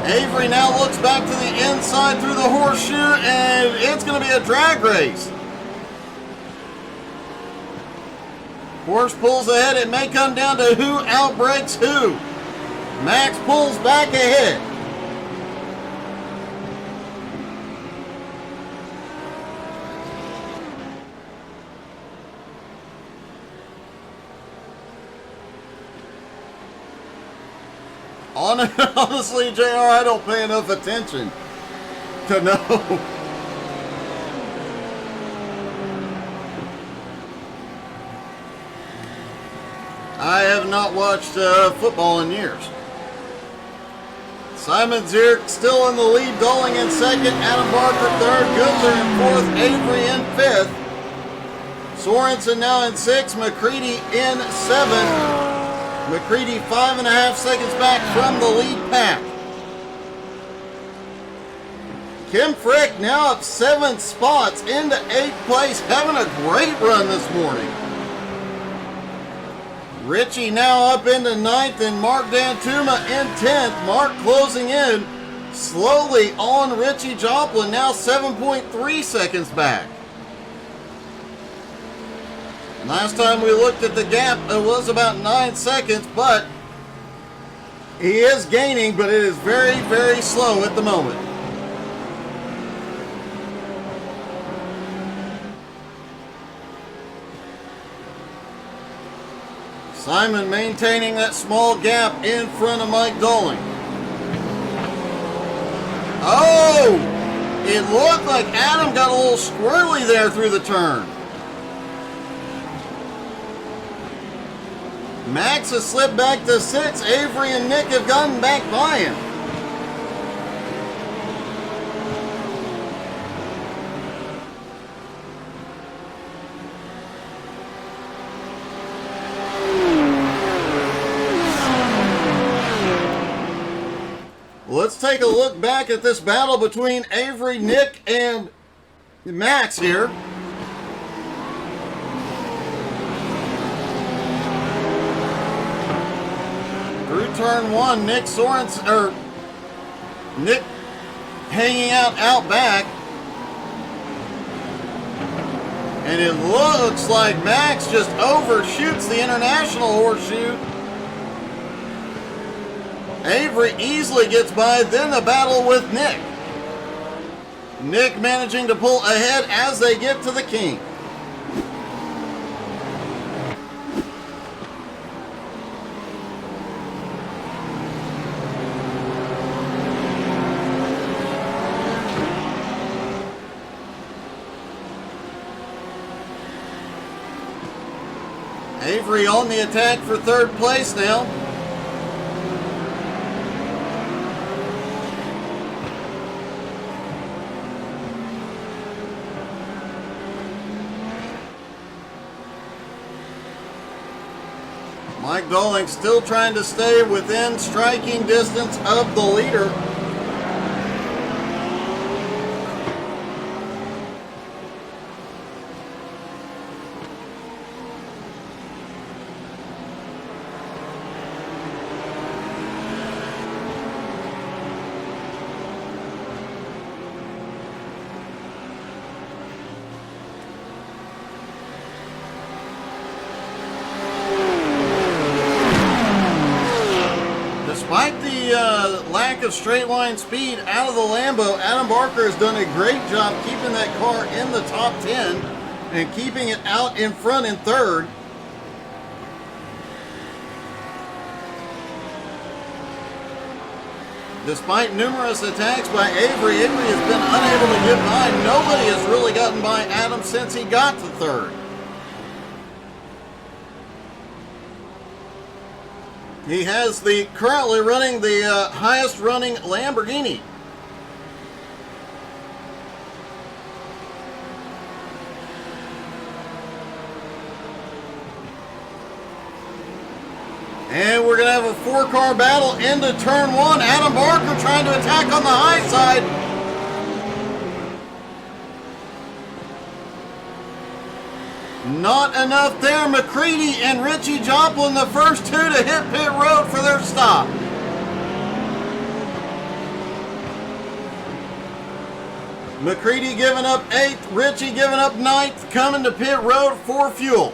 Avery now looks back to the inside through the horseshoe, and it's going to be a drag race. Horse pulls ahead. It may come down to who outbreaks who. Max pulls back ahead. Honestly, JR, I don't pay enough attention to know. I have not watched football in years. Simon Zierk still in the lead, Dolling in 2nd, Adam Barker 3rd, Gunther in 4th, Avery in 5th. Sorensen now in 6th, McCready in 7th. McCready 5.5 seconds back from the lead pack. Kim Frick now up 7 spots into 8th place, having a great run this morning. Richie now up into 9th and Mark Dantuma in 10th. Mark closing in slowly on Richie Joplin, now 7.3 seconds back. Last time we looked at the gap, it was about 9 seconds, but he is gaining, but it is very, very slow at the moment. Simon maintaining that small gap in front of Mike Dolling. Oh! It looked like Adam got a little squirrely there through the turn. Max has slipped back to 6. Avery and Nick have gotten back by him. let's take a look back at this battle between Avery, Nick, and Max here. Through turn one, Nick hanging out back. And it looks like Max just overshoots the international horseshoe. Avery easily gets by, then the battle with Nick. Nick managing to pull ahead as they get to the King. Avery on the attack for third place now. Mike Dolling still trying to stay within striking distance of the leader. Despite the lack of straight line speed out of the Lambo, Adam Barker has done a great job keeping that car in the top 10 and keeping it out in front in third. Despite numerous attacks by Avery, Avery has been unable to get by. Nobody has really gotten by Adam since he got to third. He has currently running the highest running Lamborghini. And we're going to have a four-car battle into turn one. Adam Barker trying to attack on the high side. Not enough there. McCready and Richie Joplin, the first two to hit pit road for their stop. McCready giving up 8th, Richie giving up 9th, coming to pit road for fuel.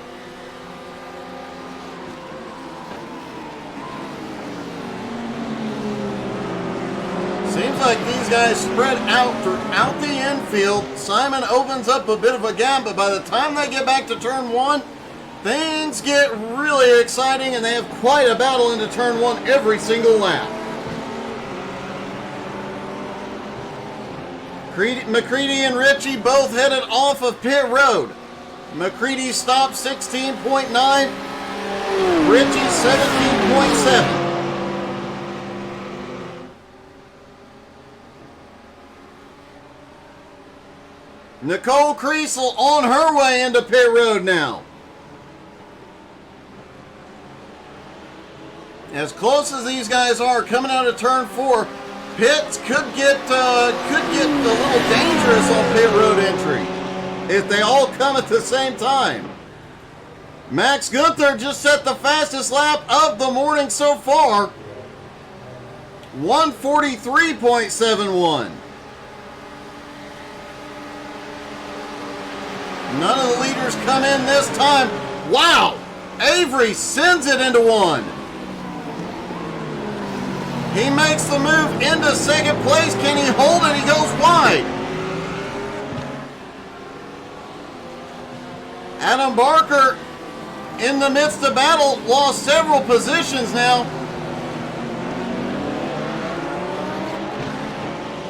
Seems like these guys spread out throughout the infield. Simon opens up a bit of a gap, but by the time they get back to turn one, things get really exciting and they have quite a battle into turn one every single lap. McCready and Richie both headed off of pit road. McCready stopped 16.9, Richie 17.7. Nicole Creasel on her way into pit road now. As close as these guys are coming out of turn four, pits could get a little dangerous on pit road entry if they all come at the same time. Max Gunther just set the fastest lap of the morning so far, 1:43.71. None of the leaders come in this time. Wow! Avery sends it into one. He makes the move into second place. Can he hold it? He goes wide. Adam Barker, in the midst of battle, lost several positions now.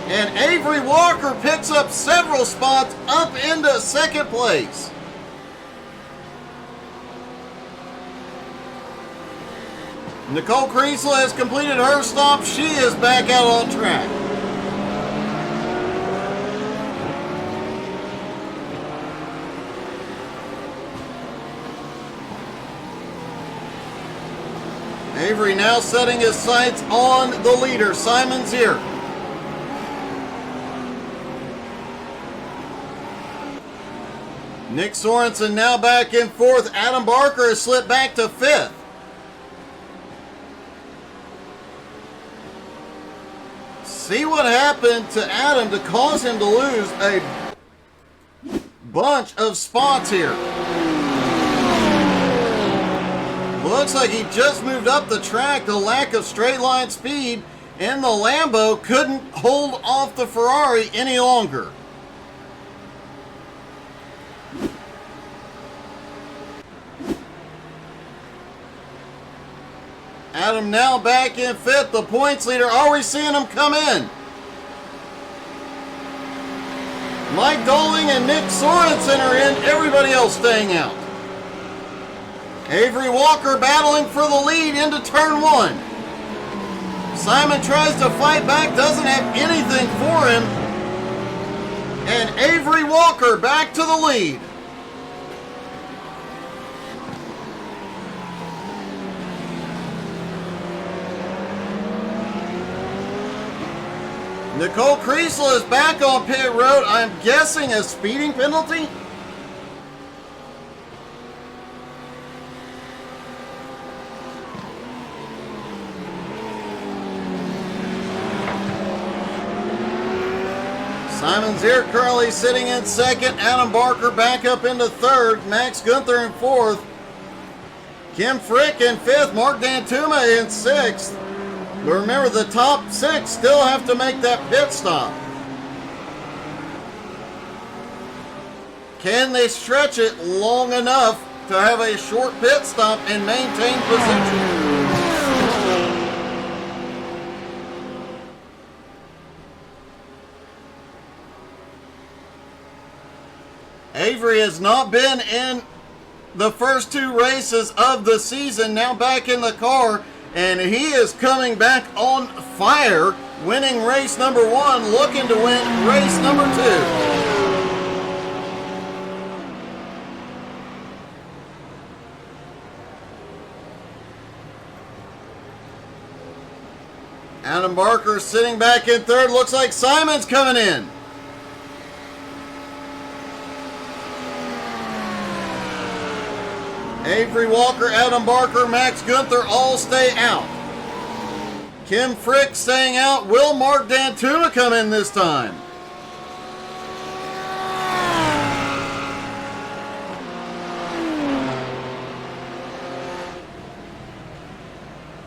And Avery Walker picks up several spots up into second place. Nicole Creasel has completed her stop. She is back out on track. Avery now setting his sights on the leader, Simon Zier. Nick Sorensen now back in fourth. Adam Barker has slipped back to fifth. See what happened to Adam to cause him to lose a bunch of spots here. Looks like he just moved up the track. The lack of straight line speed, and the Lambo couldn't hold off the Ferrari any longer. Adam now back in fifth, the points leader. Are we seeing him come in? Mike Doling and Nick Sorensen are in, everybody else staying out. Avery Walker battling for the lead into turn one. Simon tries to fight back, doesn't have anything for him. And Avery Walker back to the lead. Nicole Kriesel is back on pit road. I'm guessing a speeding penalty? Simon Zier currently sitting in second. Adam Barker back up into third. Max Gunther in fourth. Kim Frick in fifth. Mark Dantuma in sixth. But remember, the top six still have to make that pit stop. Can they stretch it long enough to have a short pit stop and maintain position? Avery has not been in the first two races of the season, now back in the car, and he is coming back on fire, winning race number one, looking to win race number two. Adam Barker sitting back in third. Looks like Simon's coming in. Avery Walker, Adam Barker, Max Gunther all stay out. Kim Frick staying out. Will Mark Dantuma come in this time?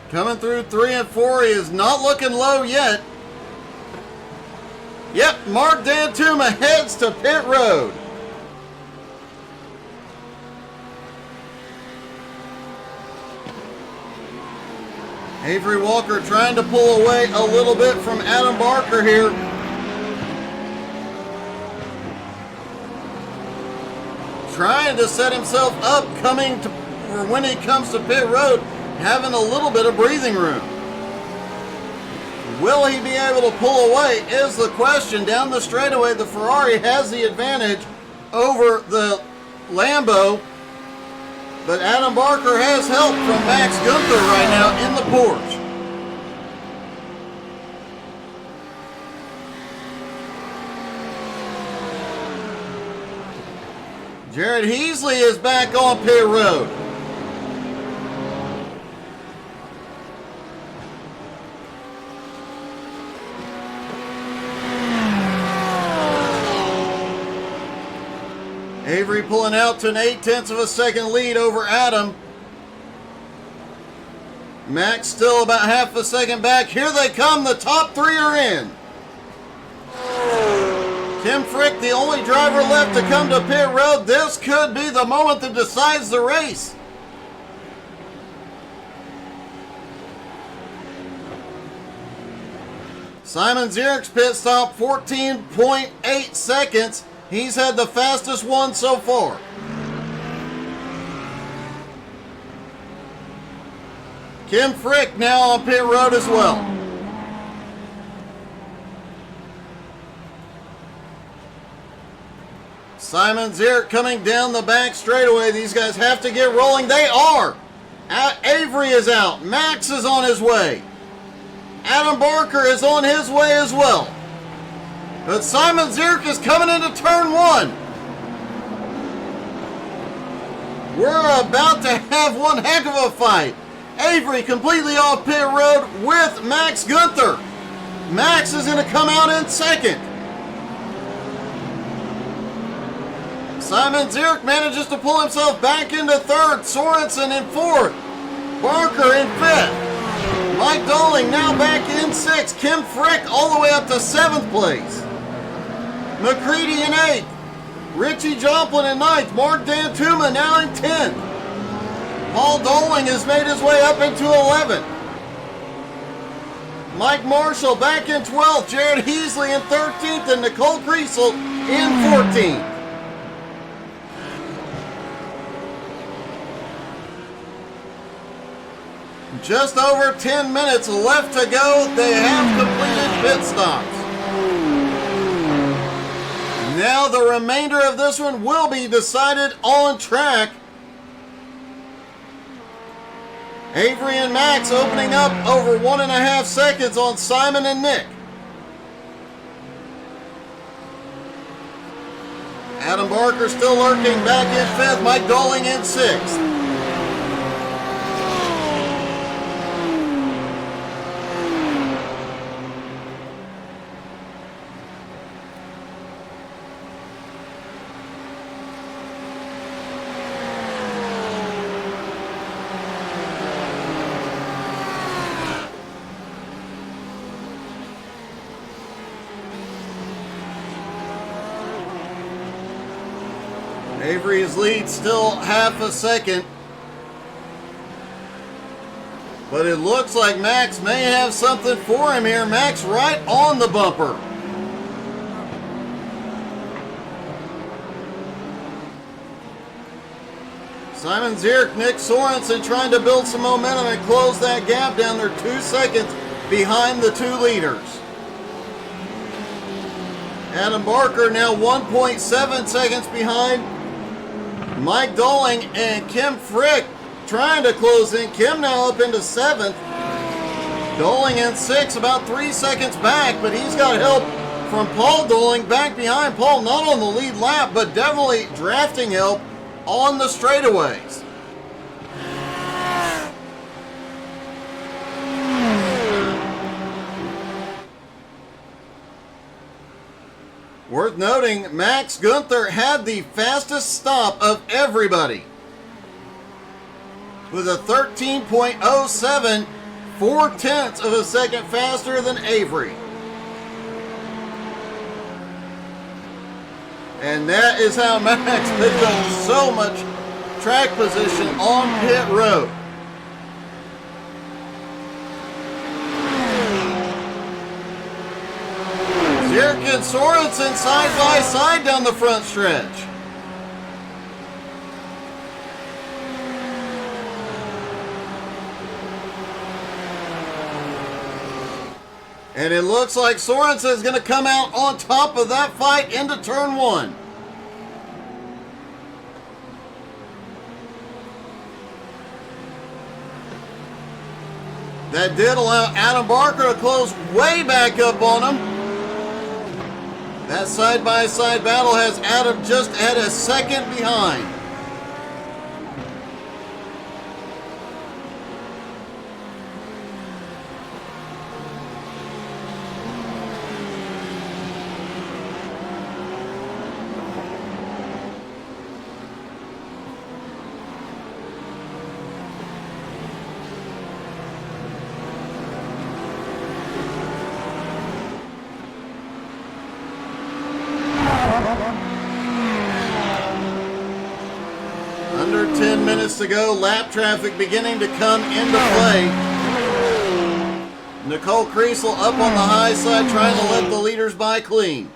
Coming through 3 and 4. He is not looking low yet. Yep, Mark Dantuma heads to pit road. Avery Walker trying to pull away a little bit from Adam Barker here. Trying to set himself up coming to, or when he comes to pit road, having a little bit of breathing room. Will he be able to pull away is the question. Down the straightaway, the Ferrari has the advantage over the Lambo. But Adam Barker has help from Max Gunther right now in the Porsche. Jared Heasley is back on pit road. Avery pulling out to an 0.8 of a second lead over Adam. Max still about half a second back. Here they come. The top three are in. Tim Frick, the only driver left to come to pit road. This could be the moment that decides the race. Simon Zierik's pit stop, 14.8 seconds. He's had the fastest one so far. Kim Frick now on pit road as well. Simon Zierik coming down the back straightaway. These guys have to get rolling. They are. Avery Avery is out. Max is on his way. Adam Barker is on his way as well. But Simon Zierk is coming into turn one. We're about to have one heck of a fight. Avery completely off pit road with Max Gunther. Max is going to come out in second. Simon Zierk manages to pull himself back into third. Sorensen in fourth. Barker in fifth. Mike Dolling now back in sixth. Kim Frick all the way up to seventh place. McCready in eighth. Richie Joplin in ninth. Mark Dantuma now in 10th. Paul Doling has made his way up into 11th. Mike Marshall back in 12th. Jared Heasley in 13th. And Nicole Kriesel in 14th. Just over 10 minutes left to go. They have completed pit stops. Now the remainder of this one will be decided on track. Avery and Max opening up over 1.5 seconds on Simon and Nick. Adam Barker still lurking back in fifth. Mike Dolling in sixth. Avery's lead still half a second. But it looks like Max may have something for him here. Max right on the bumper. Simon Zierk, Nick Sorensen trying to build some momentum and close that gap down. They're 2 seconds behind the two leaders. Adam Barker now 1.7 seconds behind. Mike Dolling and Kim Frick trying to close in. Kim now up into 7th. Dolling in 6th, about 3 seconds back, but he's got help from Paul Dolling back behind. Paul not on the lead lap, but definitely drafting help on the straightaways. Worth noting, Max Gunther had the fastest stop of everybody with a 13.07, 4/10 of a second faster than Avery. And that is how Max picked up so much track position on pit road. Zierk and Sorensen side by side down the front stretch. And it looks like Sorensen is going to come out on top of that fight into turn one. That did allow Adam Barker to close way back up on him. That side-by-side battle has Adam just at a second behind. Under 10 minutes to go, lap traffic beginning to come into play. Nicole Kriesel up on the high side trying to let the leaders by clean.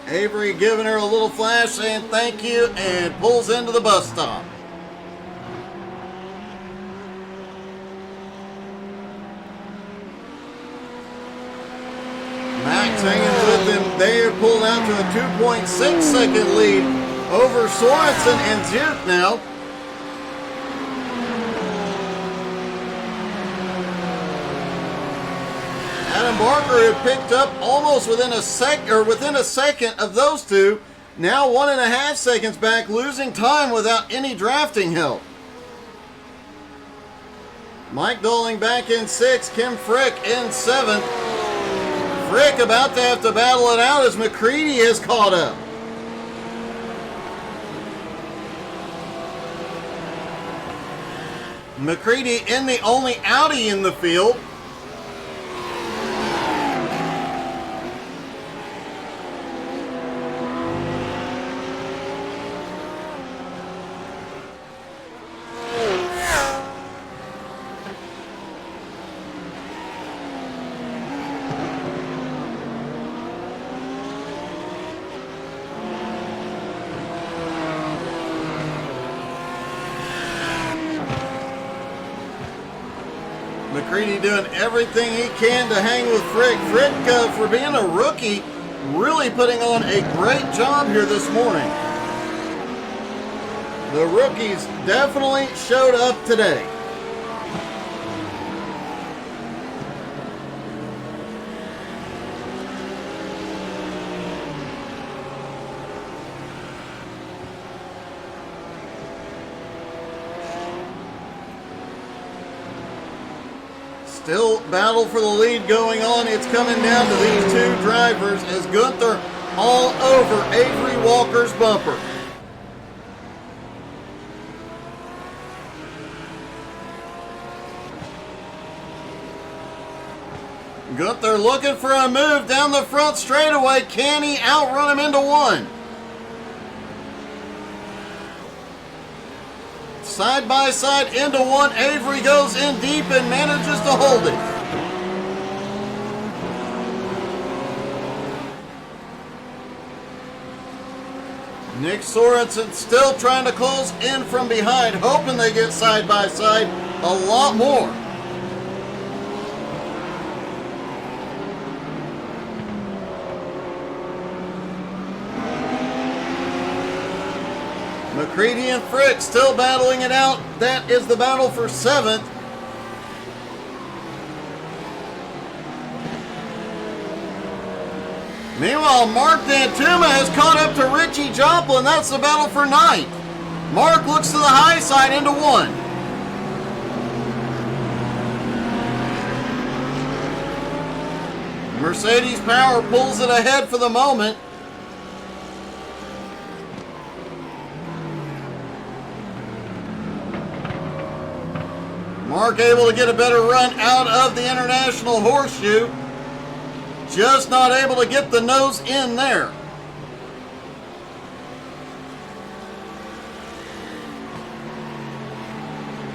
Avery giving her a little flash saying thank you and pulls into the bus stop. Max hanging with them. They are pulled out to a 2.6 second lead over Sorensen and Duke now. Adam Barker had picked up almost within a second of those two. Now 1.5 seconds back, losing time without any drafting help. Mike Doling back in 6th, Kim Frick in 7th. Frick about to have to battle it out as McCready has caught up. McCready in the only Audi in the field. McCready doing everything he can to hang with Frick. Frick, for being a rookie, really putting on a great job here this morning. The rookies definitely showed up today. Still battle for the lead going on. It's coming down to these two drivers as Gunther all over Avery Walker's bumper. Gunther looking for a move down the front straightaway. Can he outrun him into one? Side by side into one. Avery goes in deep and manages to hold it. Nick Sorensen still trying to close in from behind, hoping they get side by side a lot more. McCready and Frick still battling it out. That is the battle for 7th. Meanwhile, Mark Dantuma has caught up to Richie Joplin. That's the battle for 9th. Mark looks to the high side into 1. Mercedes Power pulls it ahead for the moment. Mark able to get a better run out of the International Horseshoe. Just not able to get the nose in there.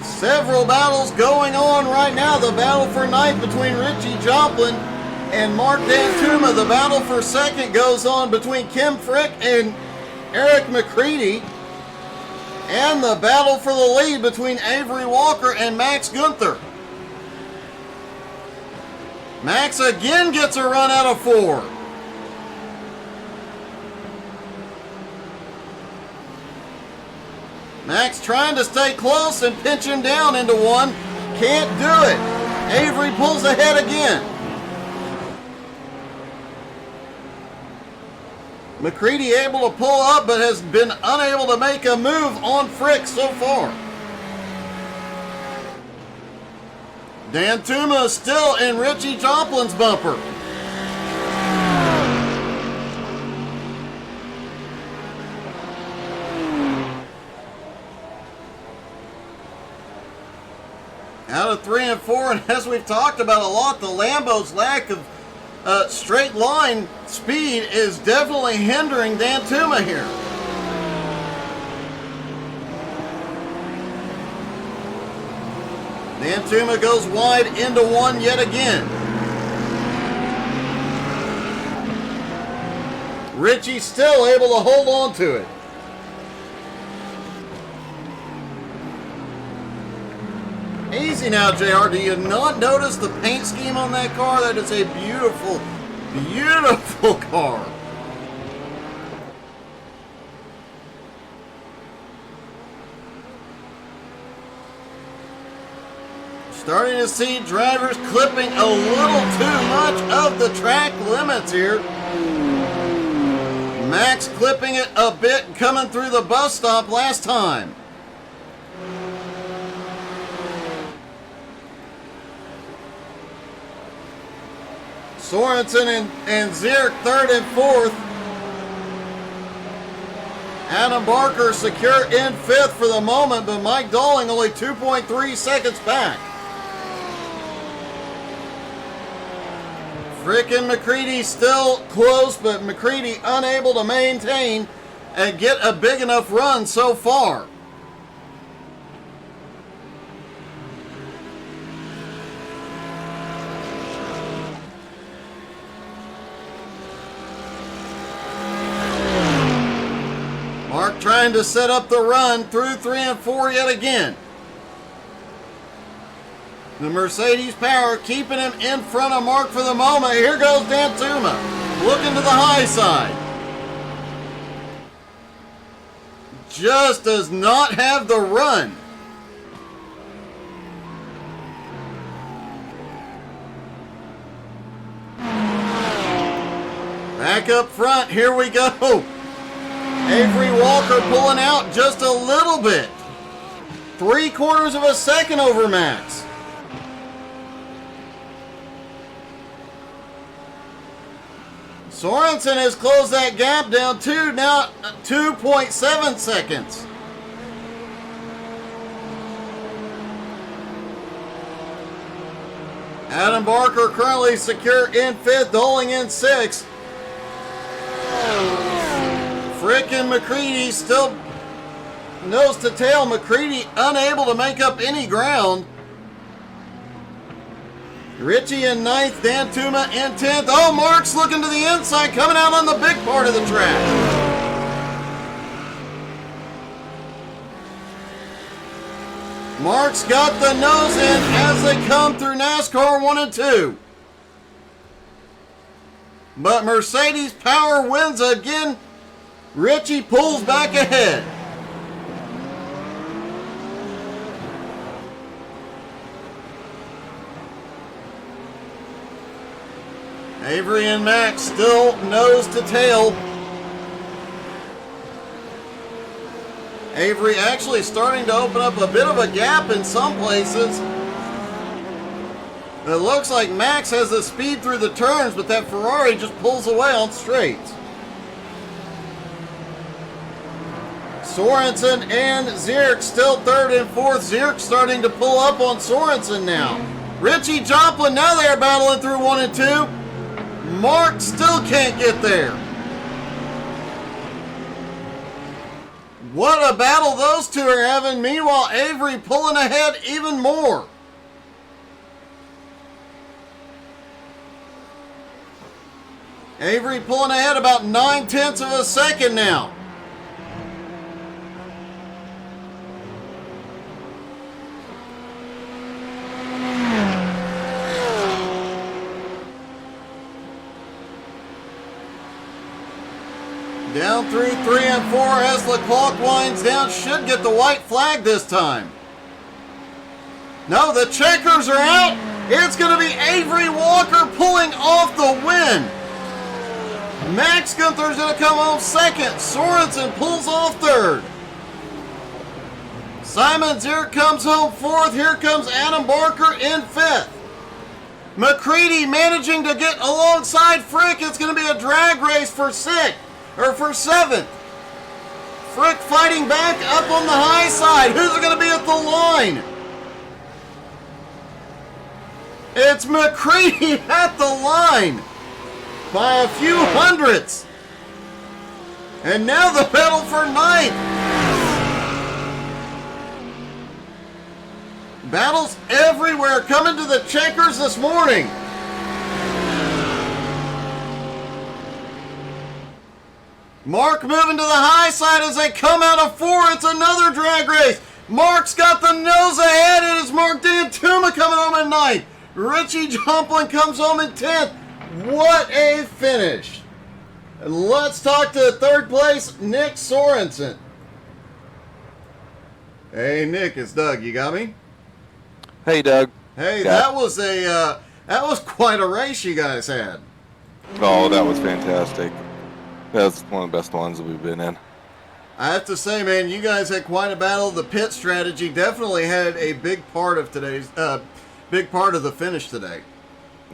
Several battles going on right now. The battle for 9th between Richie Joplin and Mark Dantuma. The battle for 2nd goes on between Kim Frick and Eric McCready. And the battle for the lead between Avery Walker and Max Gunther. Max again gets a run out of 4. Max trying to stay close and pinch him down into 1. Can't do it. Avery pulls ahead again. McCready able to pull up, but has been unable to make a move on Frick so far. Dantuma still in Richie Joplin's bumper. Out of 3 and 4, and as we've talked about a lot, the Lambo's lack of straight line speed is definitely hindering Dantuma here. Dantuma goes wide into 1 yet again. Richie still able to hold on to it. Easy now, JR. Do you not notice the paint scheme on that car? That is a beautiful, beautiful car. Starting to see drivers clipping a little too much of the track limits here. Max clipping it a bit coming through the bus stop last time. Sorensen and Zierk third and fourth. Adam Barker secure in fifth for the moment, but Mike Dolling only 2.3 seconds back. Frick and McCready still close, but McCready unable to maintain and get a big enough run so far. Mark trying to set up the run through 3 and 4 yet again. The Mercedes Power keeping him in front of Mark for the moment. Here goes Daytona, looking to the high side. Just does not have the run. Back up front, here we go. Avery Walker pulling out just a little bit. 3/4 of a second over Max. Sorensen has closed that gap down to now 2.7 seconds. Adam Barker currently secure in fifth, Doling in sixth. Frick and McCready still nose to tail. McCready unable to make up any ground. Richie in ninth, Daytona in 10th. Oh, Mark's looking to the inside, coming out on the big part of the track. Mark's got the nose in as they come through NASCAR 1 and 2. But Mercedes Power wins again. Richie pulls back ahead. Avery and Max still nose to tail. Avery actually starting to open up a bit of a gap in some places. It looks like Max has the speed through the turns, but that Ferrari just pulls away on straights. Sorensen and Zierk still third and fourth. Zierk starting to pull up on Sorensen now. Richie Joplin, now they're battling through 1 and 2. Mark still can't get there. What a battle those two are having. Meanwhile, Avery pulling ahead even more. Avery pulling ahead about 9/10 of a second now. Down through 3 and 4 as the clock winds down. Should get the white flag this time. No, the checkers are out. It's going to be Avery Walker pulling off the win. Max Gunther's going to come home second. Sorensen pulls off third. Simon Zierk comes home fourth. Here comes Adam Barker in fifth. McCready managing to get alongside Frick. It's going to be a drag race for sixth. Or for seventh. Frick fighting back up on the high side. Who's going to be at the line? It's McCready at the line by a few hundredths. And now the battle for ninth. Battles everywhere coming to the checkers this morning. Mark moving to the high side as they come out of 4. It's another drag race. Mark's got the nose ahead. It is Mark Daytona coming home at 9th. Richie Joplin comes home in 10th. What a finish. And let's talk to third place, Nick Sorensen. Hey, Nick, it's Doug. You got me? Hey, Doug. Hey, Yeah. that was quite a race you guys had. Oh, that was fantastic. That's one of the best ones that we've been in. I have to say, man, you guys had quite a battle. The pit strategy definitely had a big part of the finish today.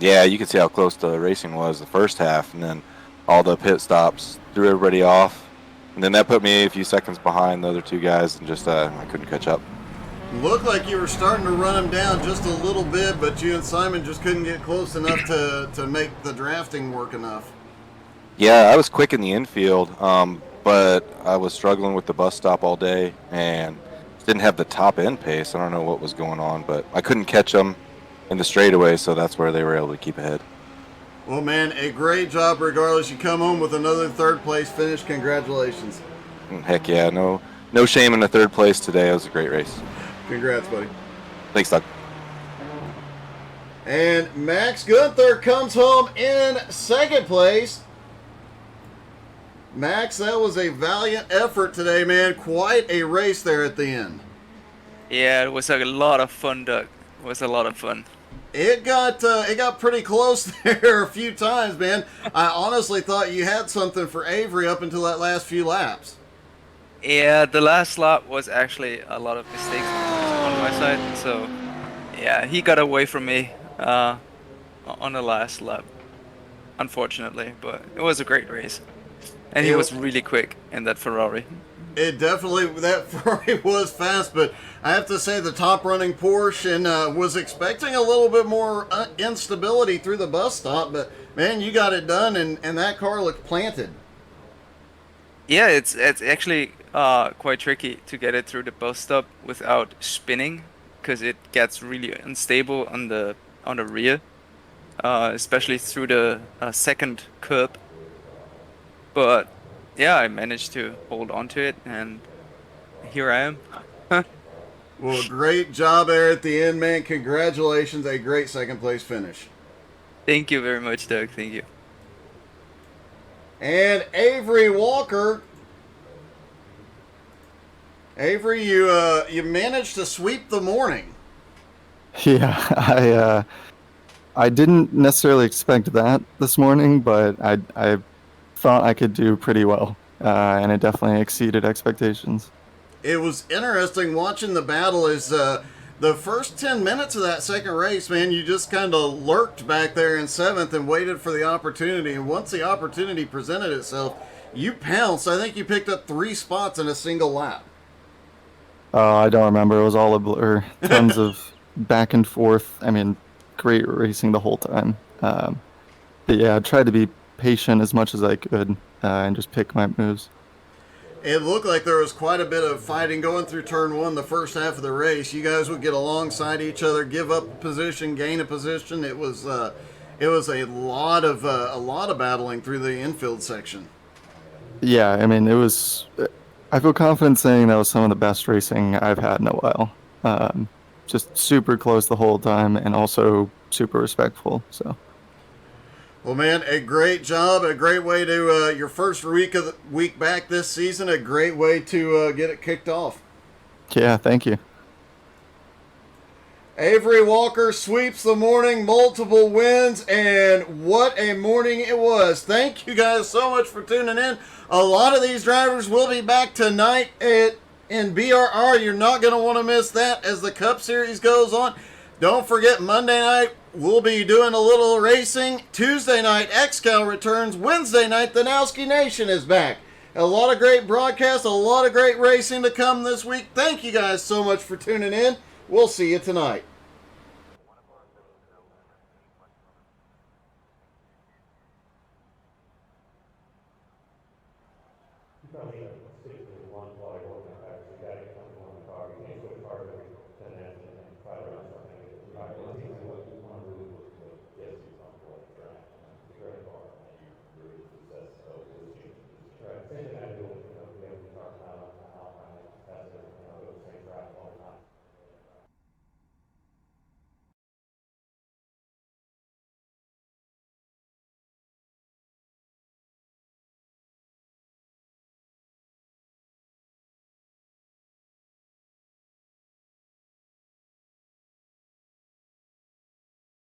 Yeah, you could see how close the racing was the first half, and then all the pit stops threw everybody off. And then that put me a few seconds behind the other two guys, and just I couldn't catch up. Looked like you were starting to run them down just a little bit, but you and Simon just couldn't get close enough to make the drafting work enough. Yeah, I was quick in the infield, but I was struggling with the bus stop all day and didn't have the top end pace. I don't know what was going on, but I couldn't catch them in the straightaway, so that's where they were able to keep ahead. Well, man, a great job regardless. You come home with another third place finish. Congratulations. Heck yeah, no shame in the third place today. It was a great race. Congrats, buddy. Thanks, Doug. And Max Gunther comes home in second place. Max, that was a valiant effort today, man. Quite a race there at the end. Yeah, it was a lot of fun, Doug. It was a lot of fun. It got pretty close there a few times, man. I honestly thought you had something for Avery up until that last few laps. Yeah, the last lap was actually a lot of mistakes on my side. So, yeah, he got away from me on the last lap, unfortunately. But it was a great race. And he was really quick in that Ferrari. It definitely, that Ferrari was fast, but I have to say the top running Porsche and was expecting a little bit more instability through the bus stop, but man, you got it done, and that car looked planted. Yeah, it's actually quite tricky to get it through the bus stop without spinning, because it gets really unstable on the rear, especially through the second curb. But yeah, I managed to hold on to it, and here I am. Well, great job there at the end, man. Congratulations, a great second place finish. Thank you very much, Doug. Thank you. And Avery Walker. Avery, you managed to sweep the morning. Yeah, I didn't necessarily expect that this morning, but I thought I could do pretty well, and it definitely exceeded expectations. It was interesting watching the battle as the first 10 minutes of that second race, man, you just kind of lurked back there in seventh and waited for the opportunity. And once the opportunity presented itself, you pounced. I think you picked up 3 spots in a single lap. I don't remember. It was all a blur. Tons of back and forth. I mean, great racing the whole time. But yeah, I tried to be patient as much as I could and just pick my moves. It looked like there was quite a bit of fighting going through turn 1 the first half of the race. You guys would get alongside each other, give up a position, gain a position. It was a lot of battling through the infield section. Yeah, I mean, it was. I feel confident saying that was some of the best racing I've had in a while. Just super close the whole time, and also super respectful. So. Well, man, a great job, a great way to your first week back this season, a great way to get it kicked off. Yeah, thank you. Avery Walker sweeps the morning, multiple wins, and what a morning it was. Thank you guys so much for tuning in. A lot of these drivers will be back tonight in BRR. You're not going to want to miss that as the Cup Series goes on. Don't forget, Monday night, we'll be doing a little racing. Tuesday night, XCal returns. Wednesday night, the Nowski Nation is back. A lot of great broadcasts, a lot of great racing to come this week. Thank you guys so much for tuning in. We'll see you tonight.